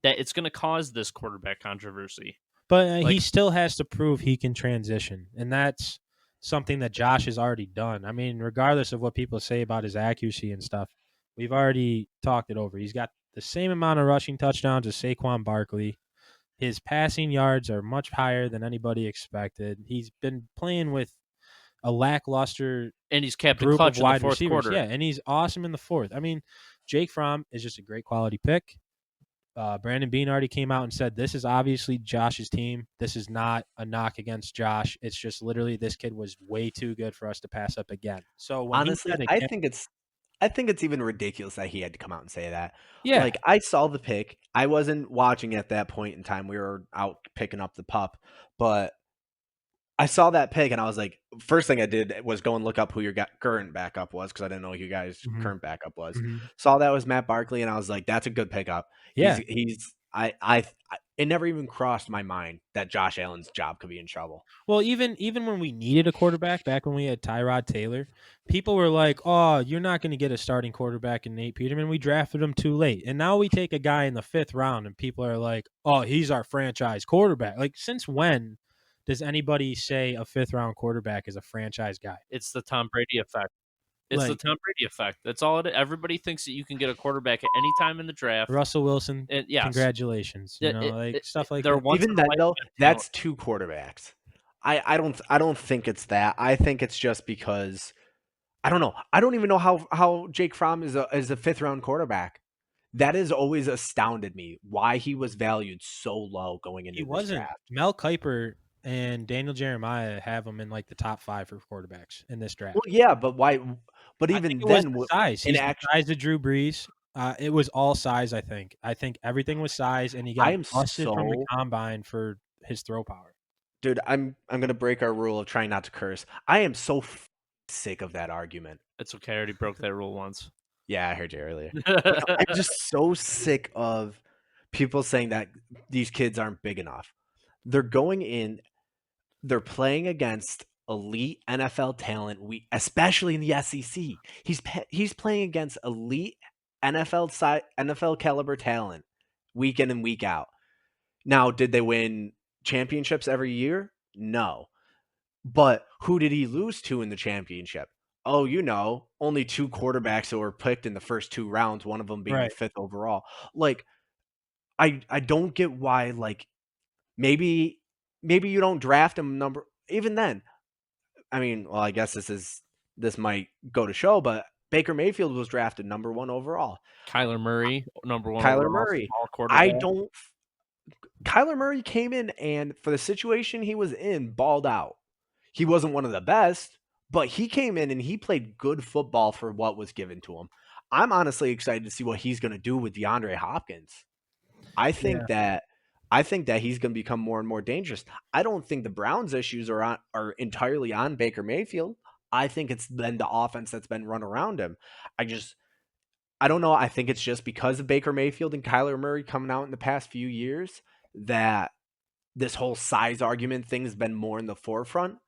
that it's going to cause this quarterback controversy. But he Like- still has to prove he can transition, and that's something that Josh has already done. I mean, regardless of what people say about his accuracy and stuff, we've already talked it over. He's got the same amount of rushing touchdowns as Saquon Barkley. His passing yards are much higher than anybody expected. He's been playing with a lackluster And he's Captain group Clutch of in the wide fourth receivers. quarter. Yeah, and he's awesome in the fourth. I mean, Jake Fromm is just a great quality pick. Brandon Beane already came out and said this is obviously Josh's team. This is not a knock against Josh. It's just literally this kid was way too good for us to pass up again. So when Honestly, he said I it, think it's even ridiculous that he had to come out and say that. yeah, Like, I saw the pick. I wasn't watching at that point in time. We were out picking up the pup, but I saw that pick and I was like, first thing I did was go and look up who your current backup was because I didn't know who your guys' Mhm. current backup was. Mhm. Saw that was Matt Barkley and I was like, that's a good pickup. Yeah. It never even crossed my mind that Josh Allen's job could be in trouble. Well, even when we needed a quarterback back when we had Tyrod Taylor, people were like, "Oh, you're not going to get a starting quarterback in Nate Peterman. We drafted him too late." And now we take a guy in the 5th round, and people are like, "Oh, he's our franchise quarterback." Like, since when does anybody say a 5th round quarterback is a franchise guy? It's the Tom Brady effect. It's the Like- Tom Brady effect. That's all it is. Everybody thinks that you can get a quarterback at any time in the draft. Russell Wilson, And yes, congratulations. You know, stuff like they're that. once Even in a then, lifetime though, talent. that's 2 quarterbacks. I don't think it's that. I think it's just because I don't know. I don't even know how Jake Fromm is a 5th round quarterback. That has always astounded me why he was valued so low going into He this wasn't. draft. Mel Kiper and Daniel Jeremiah have him in like the top 5 for quarterbacks in this draft. Well, yeah, but why? But I even think it was then, the size. in He's the action, size of Drew Brees. It was all size. I think everything was size, and he I got am busted from the so combine for his throw power. dude. I'm gonna break our rule of trying not to curse. I am so sick of that argument. It's okay. I already broke that rule once. Yeah, I heard you earlier. But no, I'm just so sick of people saying that these kids aren't big enough. They're going in, they're playing against elite NFL talent. Especially in the SEC, he's playing against elite NFL caliber talent week in and week out. Now, did they win championships every year? No. But who did he lose to in the championship? Oh, only 2 quarterbacks that were picked in the first 2 rounds, one of them being Right. the 5th overall. Like, I don't get why, like, maybe you don't draft him even then. I mean, well, I guess this might go to show, but Baker Mayfield was drafted number 1 overall. Kyler Murray, number 1 Kyler overall Murray. quarterback. Kyler Murray came in and for the situation he was in, balled out. He wasn't one of the best, but he came in and he played good football for what was given to him. I'm honestly excited to see what he's going to do with DeAndre Hopkins. I think that he's going to become more and more dangerous. I don't think the Browns' issues are entirely on Baker Mayfield. I think it's been the offense that's been run around him. I don't know. I think it's just because of Baker Mayfield and Kyler Murray coming out in the past few years that this whole size argument thing has been more in the forefront.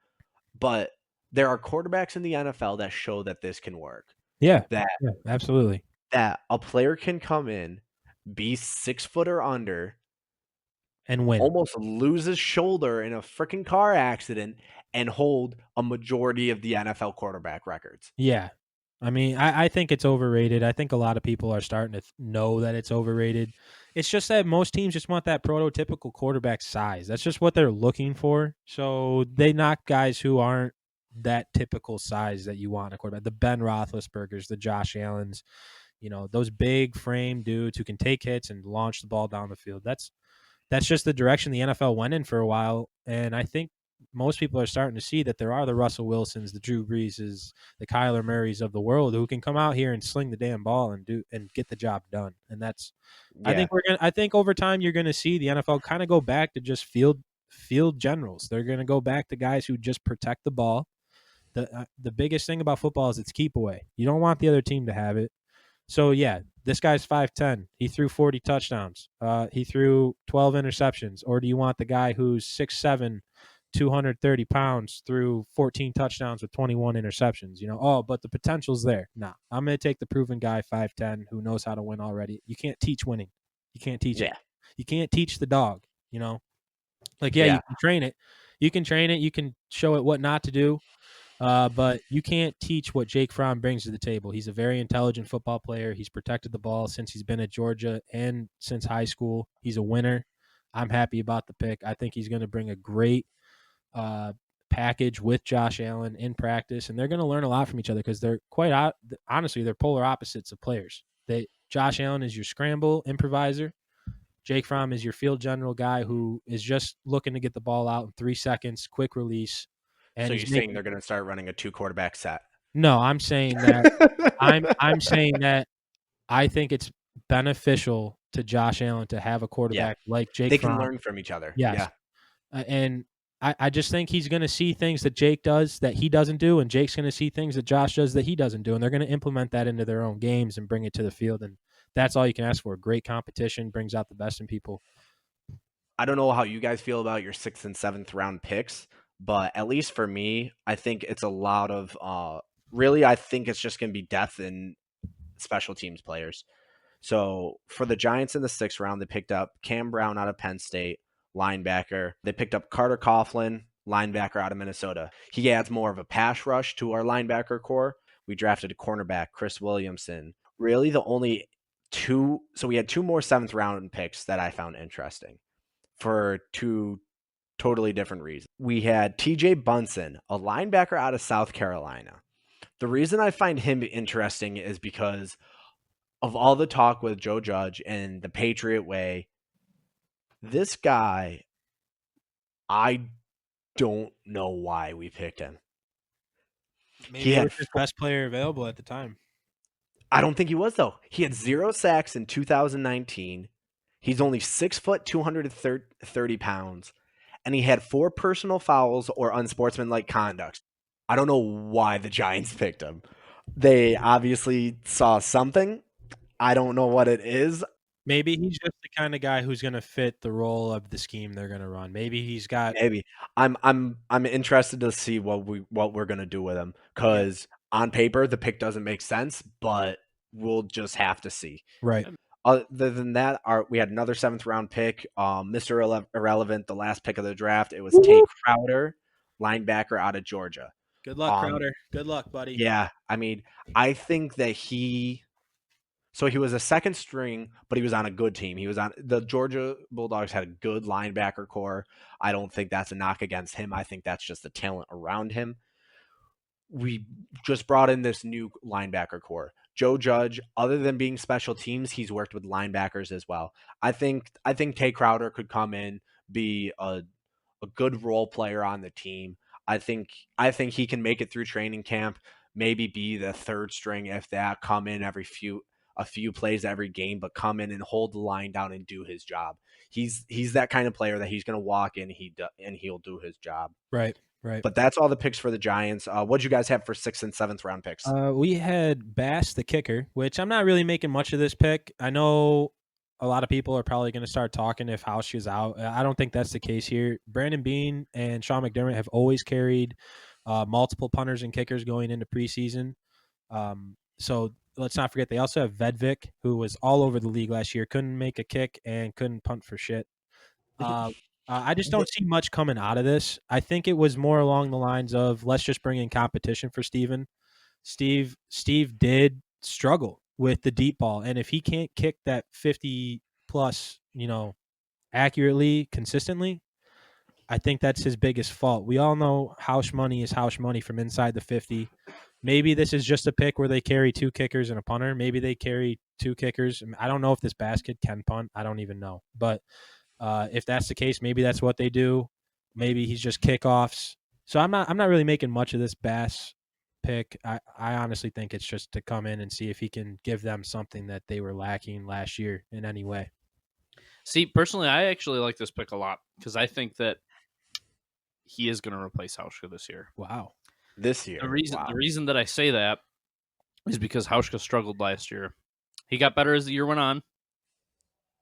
But there are quarterbacks in the NFL that show that this can work. Yeah, That absolutely. that a player can come in, be 6 foot or under, And win. almost lose his shoulder in a freaking car accident, and hold a majority of the NFL quarterback records. Yeah. I mean, I think it's overrated. I think a lot of people are starting to know that it's overrated. It's just that most teams just want that prototypical quarterback size. That's just what they're looking for. So they knock guys who aren't that typical size that you want in a quarterback. The Ben Roethlisbergers, the Josh Allens, those big frame dudes who can take hits and launch the ball down the field. That's just the direction the NFL went in for a while. And I think most people are starting to see that there are the Russell Wilsons, the Drew Breeses, the Kyler Murrays of the world who can come out here and sling the damn ball and get the job done. And that's Yeah. I think over time you're going to see the NFL kind of go back to just field generals. They're going to go back to guys who just protect the ball. The biggest thing about football is it's keep away. You don't want the other team to have it. So yeah, this guy's 5'10". He threw 40 touchdowns. He threw 12 interceptions. Or do you want the guy who's 6'7", 230 pounds, threw 14 touchdowns with 21 interceptions. But the potential's there. Nah, I'm going to take the proven guy, 5'10", who knows how to win already. You can't teach winning. You can't teach it. You can't teach the dog, Like, you can train it. You can train it. You can show it what not to do. But you can't teach what Jake Fromm brings to the table. He's a very intelligent football player. He's protected the ball since he's been at Georgia and since high school. He's a winner. I'm happy about the pick. I think he's going to bring a great package with Josh Allen in practice, and they're going to learn a lot from each other because they're honestly, they're polar opposites of players. Josh Allen is your scramble improviser. Jake Fromm is your field general guy who is just looking to get the ball out in 3 seconds, quick release. And so you're saying they're going to start running a 2-quarterback set? No, I'm saying that I'm saying that I think it's beneficial to Josh Allen to have a quarterback like Jake They Fromm. Can learn from each other. Yes. Yeah. And I just think he's going to see things that Jake does that he doesn't do, and Jake's going to see things that Josh does that he doesn't do, and they're going to implement that into their own games and bring it to the field. And that's all you can ask for. Great competition brings out the best in people. I don't know how you guys feel about your 6th and 7th round picks, but at least for me, I think it's a lot of really, I think it's just going to be depth in special teams players. So for the Giants in the 6th round, they picked up Cam Brown out of Penn State, linebacker. They picked up Carter Coughlin, linebacker out of Minnesota. He adds more of a pass rush to our linebacker core. We drafted a cornerback, Chris Williamson. Really the only two, so we had 2 more 7th round picks that I found interesting for 2 totally different reasons. We had TJ Bunsen, a linebacker out of South Carolina. The reason I find him interesting is because of all the talk with Joe Judge and the Patriot way. This guy, I don't know why we picked him. Maybe he was his best player available at the time. I don't think he was, though. He had 0 sacks in 2019. He's only 6 foot, 230 pounds. And he had 4 personal fouls or unsportsmanlike conduct. I don't know why the Giants picked him. They obviously saw something. I don't know what it is. Maybe he's just the kind of guy who's going to fit the role of the scheme they're going to run. Maybe he's got. Maybe I'm interested to see what we're going to do with him, because on paper the pick doesn't make sense, but we'll just have to see. Right. Other than that, we had another 7th round pick, Mr. Irrelevant, the last pick of the draft. It was Tate Crowder, linebacker out of Georgia. Good luck, Crowder. Good luck, buddy. Yeah, I mean, I think that he was a 2nd string, but he was on a good team. He was on the Georgia Bulldogs, had a good linebacker core. I don't think that's a knock against him. I think that's just the talent around him. We just brought in this new linebacker core. Joe Judge, other than being special teams, he's worked with linebackers as well. I think Tate Crowder could come in, be a good role player on the team. I think he can make it through training camp, maybe be the 3rd string if that, come in a few plays every game, but come in and hold the line down and do his job. He's that kind of player that he's going to walk in and he'll do his job. Right. But that's all the picks for the Giants. What'd you guys have for 6th and 7th round picks? We had Bass, the kicker, which I'm not really making much of this pick. I know a lot of people are probably going to start talking if Hausch is out. I don't think that's the case here. Brandon Beane and Sean McDermott have always carried multiple punters and kickers going into preseason. So let's not forget they also have Vedvik, who was all over the league last year, couldn't make a kick and couldn't punt for shit. I just don't see much coming out of this. I think it was more along the lines of, let's just bring in competition for Steven. Steve did struggle with the deep ball, and if he can't kick that 50 plus, accurately, consistently, I think that's his biggest fault. We all know Hausch money is Hausch money from inside the 50. Maybe this is just a pick where they carry 2 kickers and a punter. Maybe they carry 2 kickers. I don't know if this basket can punt. I don't even know. But if that's the case, maybe that's what they do. Maybe he's just kickoffs. So I'm not really making much of this Bass pick. I honestly think it's just to come in and see if he can give them something that they were lacking last year in any way. See, personally, I actually like this pick a lot because I think that he is going to replace Hauschka this year. Wow. This year. The reason that I say that is because Hauschka struggled last year. He got better as the year went on.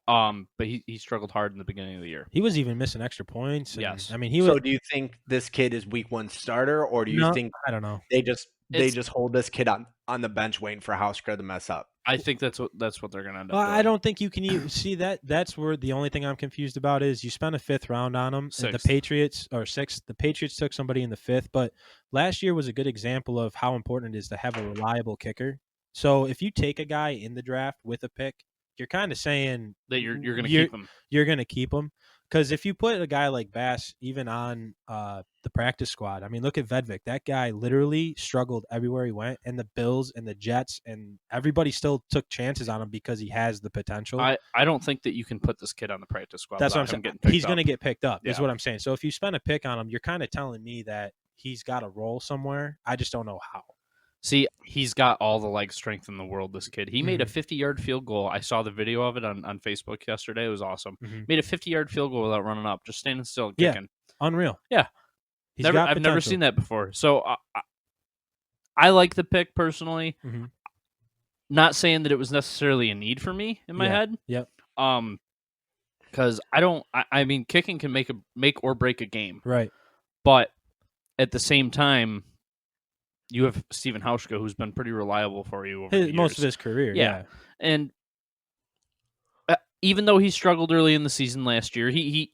But he struggled hard in the beginning of the year. He was even missing extra points. And, Yes. I mean, he So was. do you think this kid is week 1 starter, or do you No, think I don't know. they just It's- hold this kid on the bench waiting for Hauschka to mess up? I think that's what they're gonna end up Well, doing. I don't think you can even see that. That's where the only thing I'm confused about is you spent a 5th round on him. And the Sixth. Patriots or 6th. The Patriots took somebody in the 5th, but last year was a good example of how important it is to have a reliable kicker. So if you take a guy in the draft with a pick, you're kind of saying that you're gonna keep him. You're going to keep him. Because if you put a guy like Bass even on the practice squad, I mean, look at Vedvik. That guy literally struggled everywhere he went, and the Bills and the Jets and everybody still took chances on him because he has the potential. I don't think that you can put this kid on the practice squad. That's what I'm without him saying. getting picked He's going to up. get picked up, is Yeah. what I'm saying. So if you spend a pick on him, you're kind of telling me that he's got a role somewhere. I just don't know how. See, he's got all the leg strength in the world, this kid. He made a Mhm. 50-yard field goal. I saw the video of it on Facebook yesterday. It was awesome. Mhm. Made a 50-yard field goal without running up, just standing still and Yeah. kicking. Unreal. Yeah. He's I've got never potential. seen that before. So I like the pick personally. Mhm. Not saying that it was necessarily a need for me in my Yeah. head. Yep. Because I mean, kicking can make or break a game. Right. But at the same time, you have Steven Hauschka, who's been pretty reliable for you over the years. Most of his career. Yeah. And even though he struggled early in the season last year, he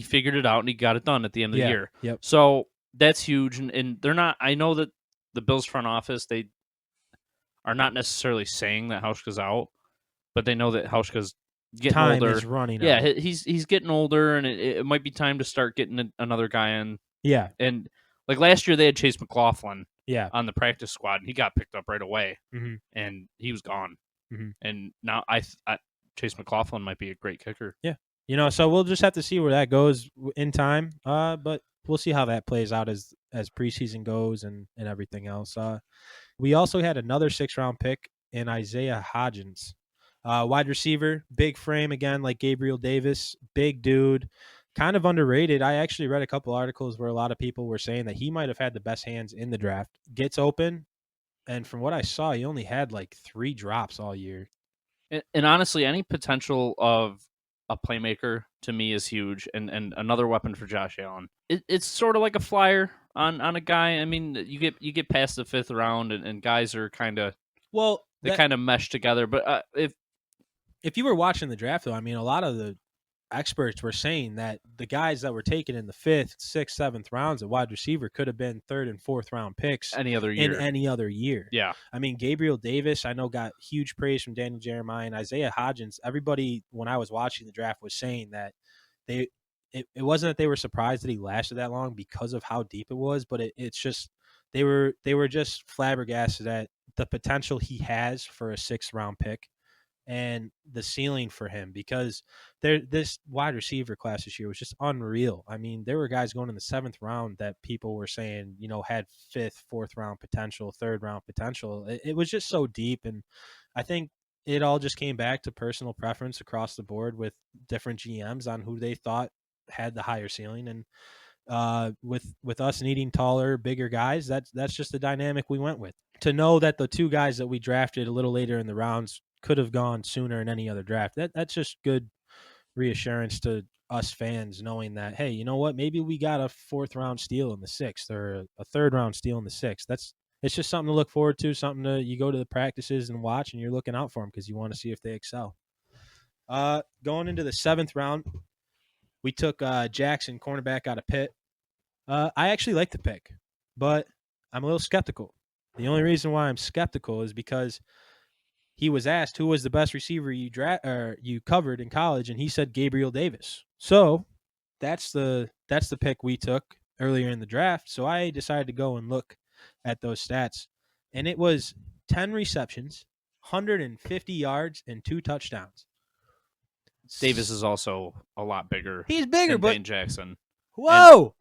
figured it out and he got it done at the end of the year. Yep. So that's huge. And they're not. I know that the Bills front office, they are not necessarily saying that Hauschka's out, but they know that Hauschka's getting Time older. is running Yeah, out. he's getting older, and it might be time to start getting another guy in. Yeah. And like last year, they had Chase McLaughlin Yeah. on the practice squad, and he got picked up right away, Mhm. and he was gone. Mhm. And now Chase McLaughlin might be a great kicker. So we'll just have to see where that goes in time. But we'll see how that plays out as preseason goes and everything else. We also had another 6th round pick in Isaiah Hodgins, wide receiver, big frame again, like Gabriel Davis, big dude, kind of underrated. I actually read a couple articles where a lot of people were saying that he might have had the best hands in the draft. Gets open, and from what I saw, he only had like 3 drops all year. And honestly, any potential of a playmaker to me is huge, and another weapon for Josh Allen. It's sort of like a flyer on a guy. I mean, you get past the 5th round, and guys are kind of kind of mesh together. But if you were watching the draft, though, I mean, a lot of the experts were saying that the guys that were taken in the 5th, 6th, 7th rounds at wide receiver could have been 3rd and 4th round picks any other year, in any other year. Yeah. I mean, Gabriel Davis, I know, got huge praise from Daniel Jeremiah and Isaiah Hodgins. Everybody, when I was watching the draft, was saying that it wasn't that they were surprised that he lasted that long because of how deep it was, but it's just they were just flabbergasted at the potential he has for a 6th round pick and the ceiling for him, because this wide receiver class this year was just unreal. I mean, there were guys going in the 7th round that people were saying, had 5th, 4th round potential, 3rd round potential. It was just so deep, and I think it all just came back to personal preference across the board with different GMs on who they thought had the higher ceiling. And with us needing taller, bigger guys, that's just the dynamic we went with. To know that the 2 guys that we drafted a little later in the rounds could have gone sooner in any other draft, that's just good reassurance to us fans, knowing that, hey, you know what, maybe we got a 4th round steal in the 6th or a 3rd round steal in the 6th. It's just something to look forward to, something to you go to the practices and watch, and you're looking out for them because you want to see if they excel. Going into the 7th round, we took Jackson, cornerback out of Pitt. I actually like the pick, but I'm a little skeptical. The only reason why I'm skeptical is because he was asked who was the best receiver you covered in college, and he said Gabriel Davis. So that's the pick we took earlier in the draft. So I decided to go and look at those stats, and it was 10 receptions, 150 yards, and 2 touchdowns. Davis is also a lot bigger. He's bigger, than but Dane Jackson. Whoa!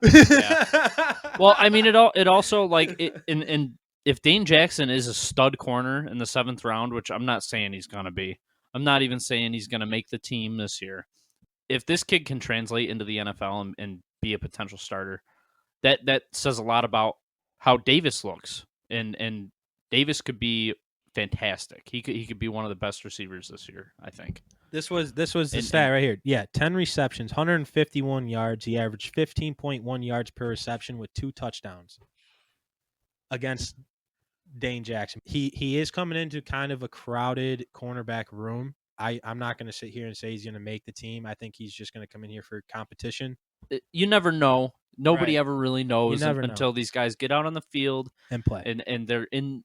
Well, I mean, it also like and if Dane Jackson is a stud corner in the 7th round, which I'm not saying he's gonna be, I'm not even saying he's gonna make the team this year. If this kid can translate into the NFL and be a potential starter, that says a lot about how Davis looks, and Davis could be fantastic. He could be one of the best receivers this year, I think. This was the And- stat and- right here. Yeah, 10 receptions, 151 yards. He averaged 15.1 yards per reception with 2 touchdowns against Dane Jackson. He is coming into kind of a crowded cornerback room. I'm not going to sit here and say he's going to make the team. I think he's just going to come in here for competition You never know. Nobody Right. ever really knows never know. until these guys get out on the field and play. and they're in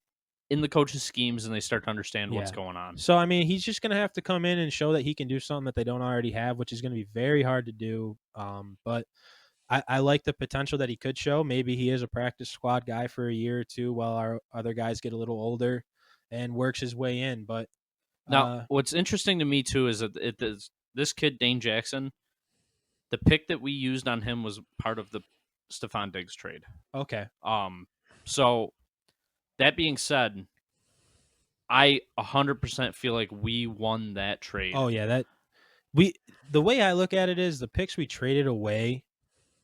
the coaches' schemes and they start to understand what's Yeah. going on. So, I mean, he's just going to have to come in and show that he can do something that they don't already have, which is going to be very hard to do. But I like the potential that he could show. Maybe he is a practice squad guy for a year or two while our other guys get a little older and works his way in. But Now, what's interesting to me too is that this kid Dane Jackson, the pick that we used on him was part of the Stephon Diggs trade. okay. So that being said, I 100% feel like we won that trade. Oh yeah, the way I look at it is the picks we traded away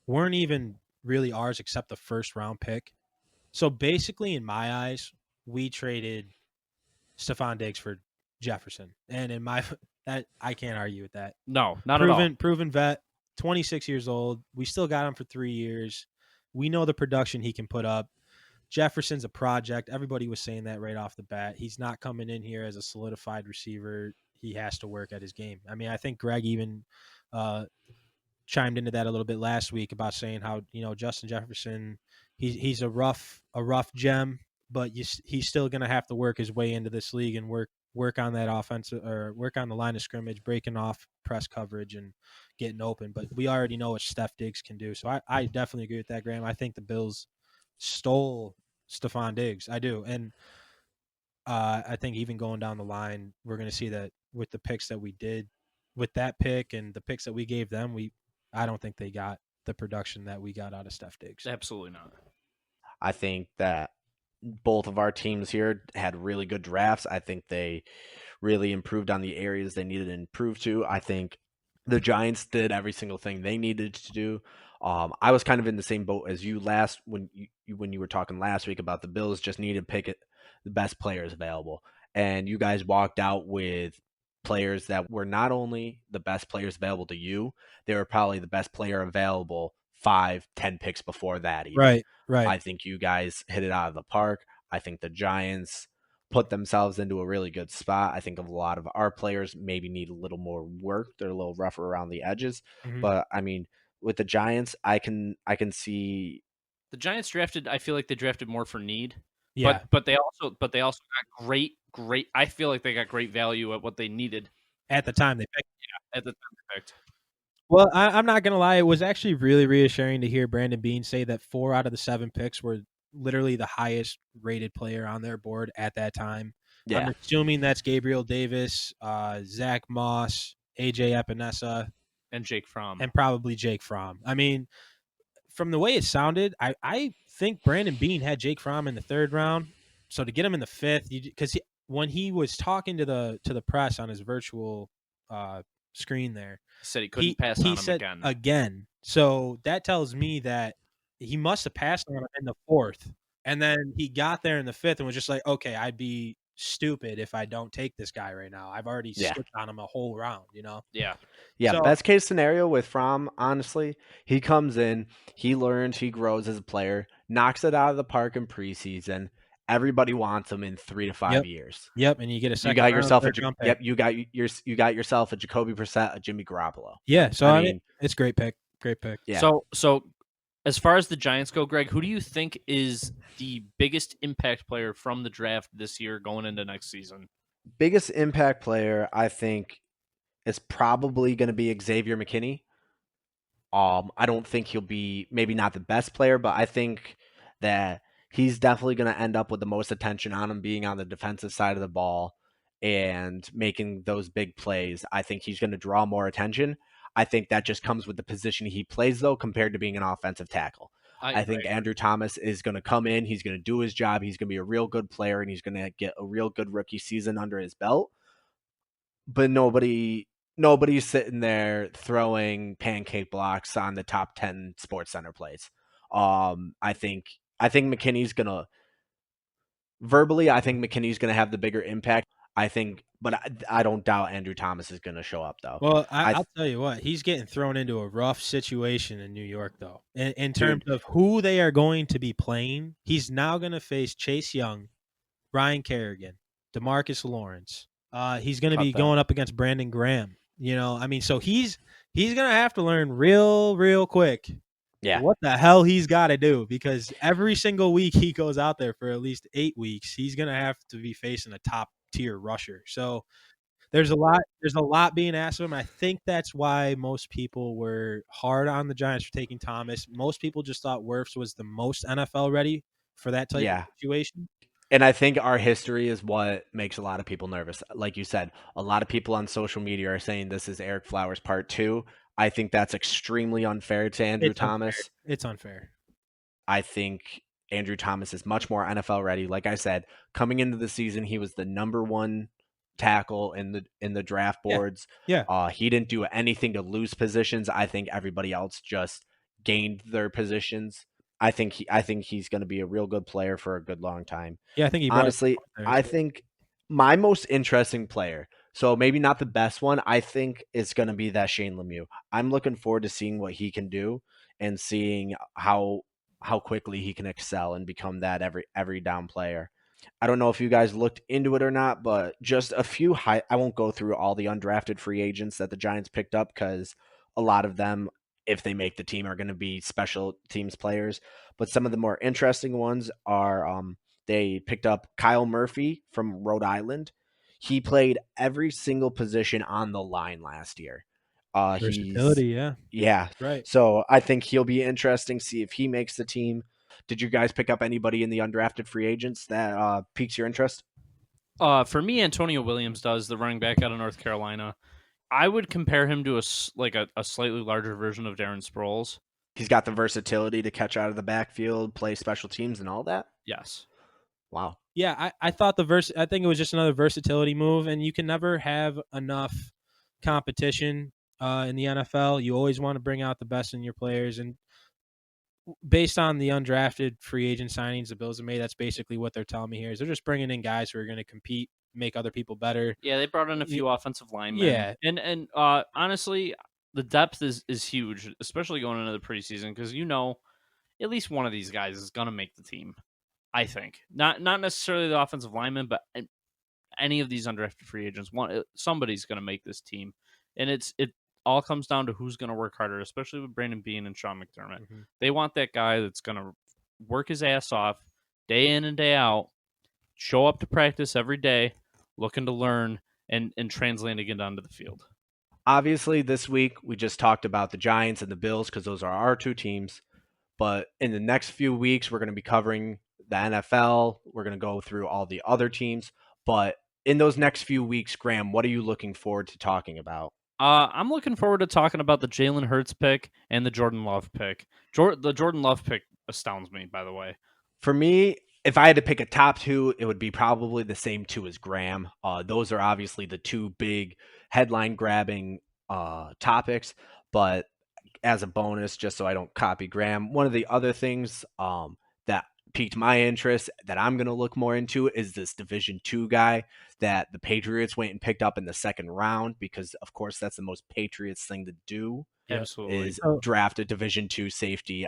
weren't even really ours except the first round pick. So basically, in my eyes, we traded Stephon Diggs for Jefferson, and in my that I can't argue with that. No, not at all. Proven vet, 26 years old. We still got him for 3 years. We know the production he can put up. Jefferson's a project. Everybody was saying that right off the bat. He's not coming in here as a solidified receiver. He has to work at his game. I mean, I think Greg even chimed into that a little bit last week about saying how Justin Jefferson, he's a rough gem, but he's still going to have to work his way into this league and work on that offensive or work on the line of scrimmage, breaking off press coverage and getting open. But we already know what Steph Diggs can do. So I definitely agree with that, Graham. I think the Bills stole Stephon Diggs. I do. And I think even going down the line, we're going to see that with the picks that we did with that pick and the picks that we gave them, I don't think they got the production that we got out of Steph Diggs. Absolutely not. I think that both of our teams here had really good drafts. I think they really improved on the areas they needed to improve to. I think the Giants did every single thing they needed to do. I was kind of in the same boat as you when you were talking last week about the Bills just needed to pick the best players available, and you guys walked out with players that were not only the best players available to you, they were probably the best player available 5-10 picks before that even. Right. I think you guys hit it out of the park. I think the Giants put themselves into a really good spot. I think a lot of our players maybe need a little more work. They're a little rougher around the edges. Mhm. But I mean, with the Giants, I can see The Giants drafted. I feel like they drafted more for need. Yeah. But they also got great. I feel like they got great value at what they needed At the time they picked. at the time they picked. Well, I'm not going to lie. It was actually really reassuring to hear Brandon Beane say that 4 out of the 7 picks were literally the highest rated player on their board at that time. yeah. I'm assuming that's Gabriel Davis, Zach Moss, AJ Epinesa, And Jake Fromm. and probably Jake Fromm. I mean, from the way it sounded, I think Brandon Beane had Jake Fromm in the 3rd round. So to get him in the 5th, because when he was talking to the press on his virtual screen there, said he couldn't pass on him again. So that tells me that he must have passed on him in the 4th, and then he got there in the 5th and was just like, okay, I'd be stupid if I don't take this guy right now. I've already skipped on him a whole round, Yeah. Yeah, So- best case scenario with Fromm, honestly, he comes in, he learns, he grows as a player, knocks it out of the park in preseason. Everybody wants him in 3 to 5 years. Yep, and you get a You second. got yourself a round pick. yep. You got yourself a Jacoby Brissett, a Jimmy Garoppolo. Yeah, so I I mean, mean, it's a great pick. Great pick. Yeah. So as far as the Giants go, Greg, who do you think is the biggest impact player from the draft this year going into next season? Biggest impact player, I think, is probably going to be Xavier McKinney. I don't think he'll be maybe not the best player, but I think that he's definitely going to end up with the most attention on him being on the defensive side of the ball and making those big plays. I think he's going to draw more attention. I think that just comes with the position he plays, though, compared to being an offensive tackle. I think Andrew Thomas is going to come in. He's going to do his job. He's going to be a real good player, and he's going to get a real good rookie season under his belt. But nobody's sitting there throwing pancake blocks on the top 10 Sports Center plays. I think McKinney's going to verbally, I think McKinney's going to have the bigger impact. I think, but I don't doubt Andrew Thomas is going to show up though. Well, I I'll tell you what, he's getting thrown into a rough situation in New York, though. In terms Dude. of who they are going to be playing, he's now going to face Chase Young, Ryan Kerrigan, DeMarcus Lawrence. He's going to Cut be that. going up against Brandon Graham. I mean, so he's going to have to learn real quick Yeah. what the hell he's got to do, because every single week he goes out there for at least 8 weeks, he's going to have to be facing a top tier rusher. So there's a lot being asked of him. I think that's why most people were hard on the Giants for taking Thomas. Most people just thought Wirfs was the most NFL ready for that type of situation. And I think our history is what makes a lot of people nervous. Like you said, a lot of people on social media are saying this is Ereck Flowers part 2. I think that's extremely unfair to Andrew Thomas. It's unfair. I think Andrew Thomas is much more NFL ready. Like I said, coming into the season, he was the number 1 tackle in the draft boards. Yeah. He didn't do anything to lose positions. I think everybody else just gained their positions. I think he's going to be a real good player for a good long time. Yeah, I think honestly, I think my most interesting player, so maybe not the best one, I think it's going to be that Shane Lemieux. I'm looking forward to seeing what he can do and seeing how quickly he can excel and become that every down player. I don't know if you guys looked into it or not, but just a few I won't go through all the undrafted free agents that the Giants picked up, because a lot of them, if they make the team, are going to be special teams players. But some of the more interesting ones are they picked up Kyle Murphy from Rhode Island. He played every single position on the line last year. Versatility, yeah. Right. So I think he'll be interesting, see if he makes the team. Did you guys pick up anybody in the undrafted free agents that piques your interest? For me, Antonio Williams does, the running back out of North Carolina. I would compare him to a slightly larger version of Darren Sproles. He's got the versatility to catch out of the backfield, play special teams, and all that? Yes. Wow. Yeah, I thought I think it was just another versatility move, and you can never have enough competition in the NFL. You always want to bring out the best in your players, and based on the undrafted free agent signings the Bills have made, that's basically what they're telling me here, is they're just bringing in guys who are going to compete, make other people better. Yeah, they brought in a few offensive linemen. Yeah. And honestly, the depth is huge, especially going into the preseason, because at least one of these guys is going to make the team, I think. Not necessarily the offensive lineman, but any of these undrafted free agents, somebody's going to make this team. And it all comes down to who's going to work harder, especially with Brandon Beane and Sean McDermott. Mm-hmm. They want that guy that's going to work his ass off day in and day out, show up to practice every day, looking to learn and translating it onto the field. Obviously, this week we just talked about the Giants and the Bills because those are our 2 teams. But in the next few weeks, we're going to be covering the NFL. We're going to go through all the other teams. But in those next few weeks, Graham, what are you looking forward to talking about? I'm looking forward to talking about the Jalen Hurts pick and the Jordan Love pick. The Jordan Love pick astounds me, by the way. For me, if I had to pick a top 2, it would be probably the same 2 as Graham. Those are obviously the 2 big headline-grabbing topics. But as a bonus, just so I don't copy Graham, one of the other things that piqued my interest that I'm going to look more into is this Division II guy that the Patriots went and picked up in the 2nd round, because of course that's the most Patriots thing to do. Absolutely. Is draft a Division II safety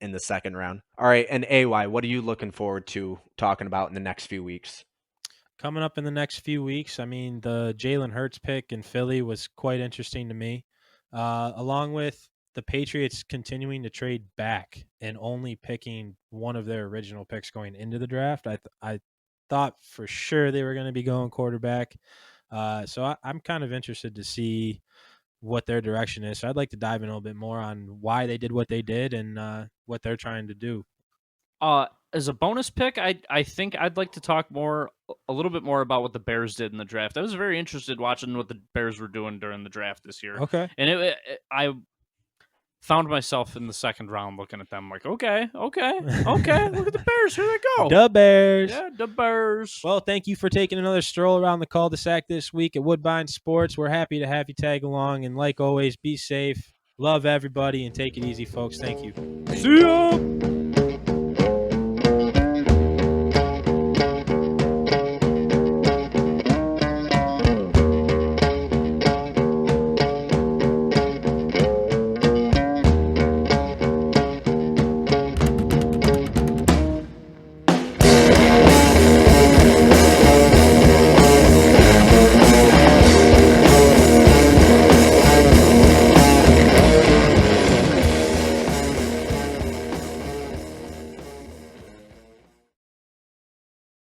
in the 2nd round. All right, and AY, what are you looking forward to talking about in the next few weeks? Coming up in the next few weeks, I mean, the Jalen Hurts pick in Philly was quite interesting to me, along with the Patriots continuing to trade back and only picking one of their original picks going into the draft. I thought for sure they were going to be going quarterback. So I'm kind of interested to see what their direction is. So I'd like to dive in a little bit more on why they did what they did and what they're trying to do. As a bonus pick, I think I'd like to talk a little bit more about what the Bears did in the draft. I was very interested watching what the Bears were doing during the draft this year. Okay. And I found myself in the 2nd round looking at them like, okay, look at the Bears, here they go. The Bears. Yeah, the Bears. Well, thank you for taking another stroll around the cul-de-sac this week at Woodbine Sports. We're happy to have you tag along, and like always, be safe, love everybody, and take it easy, folks. Thank you. See ya!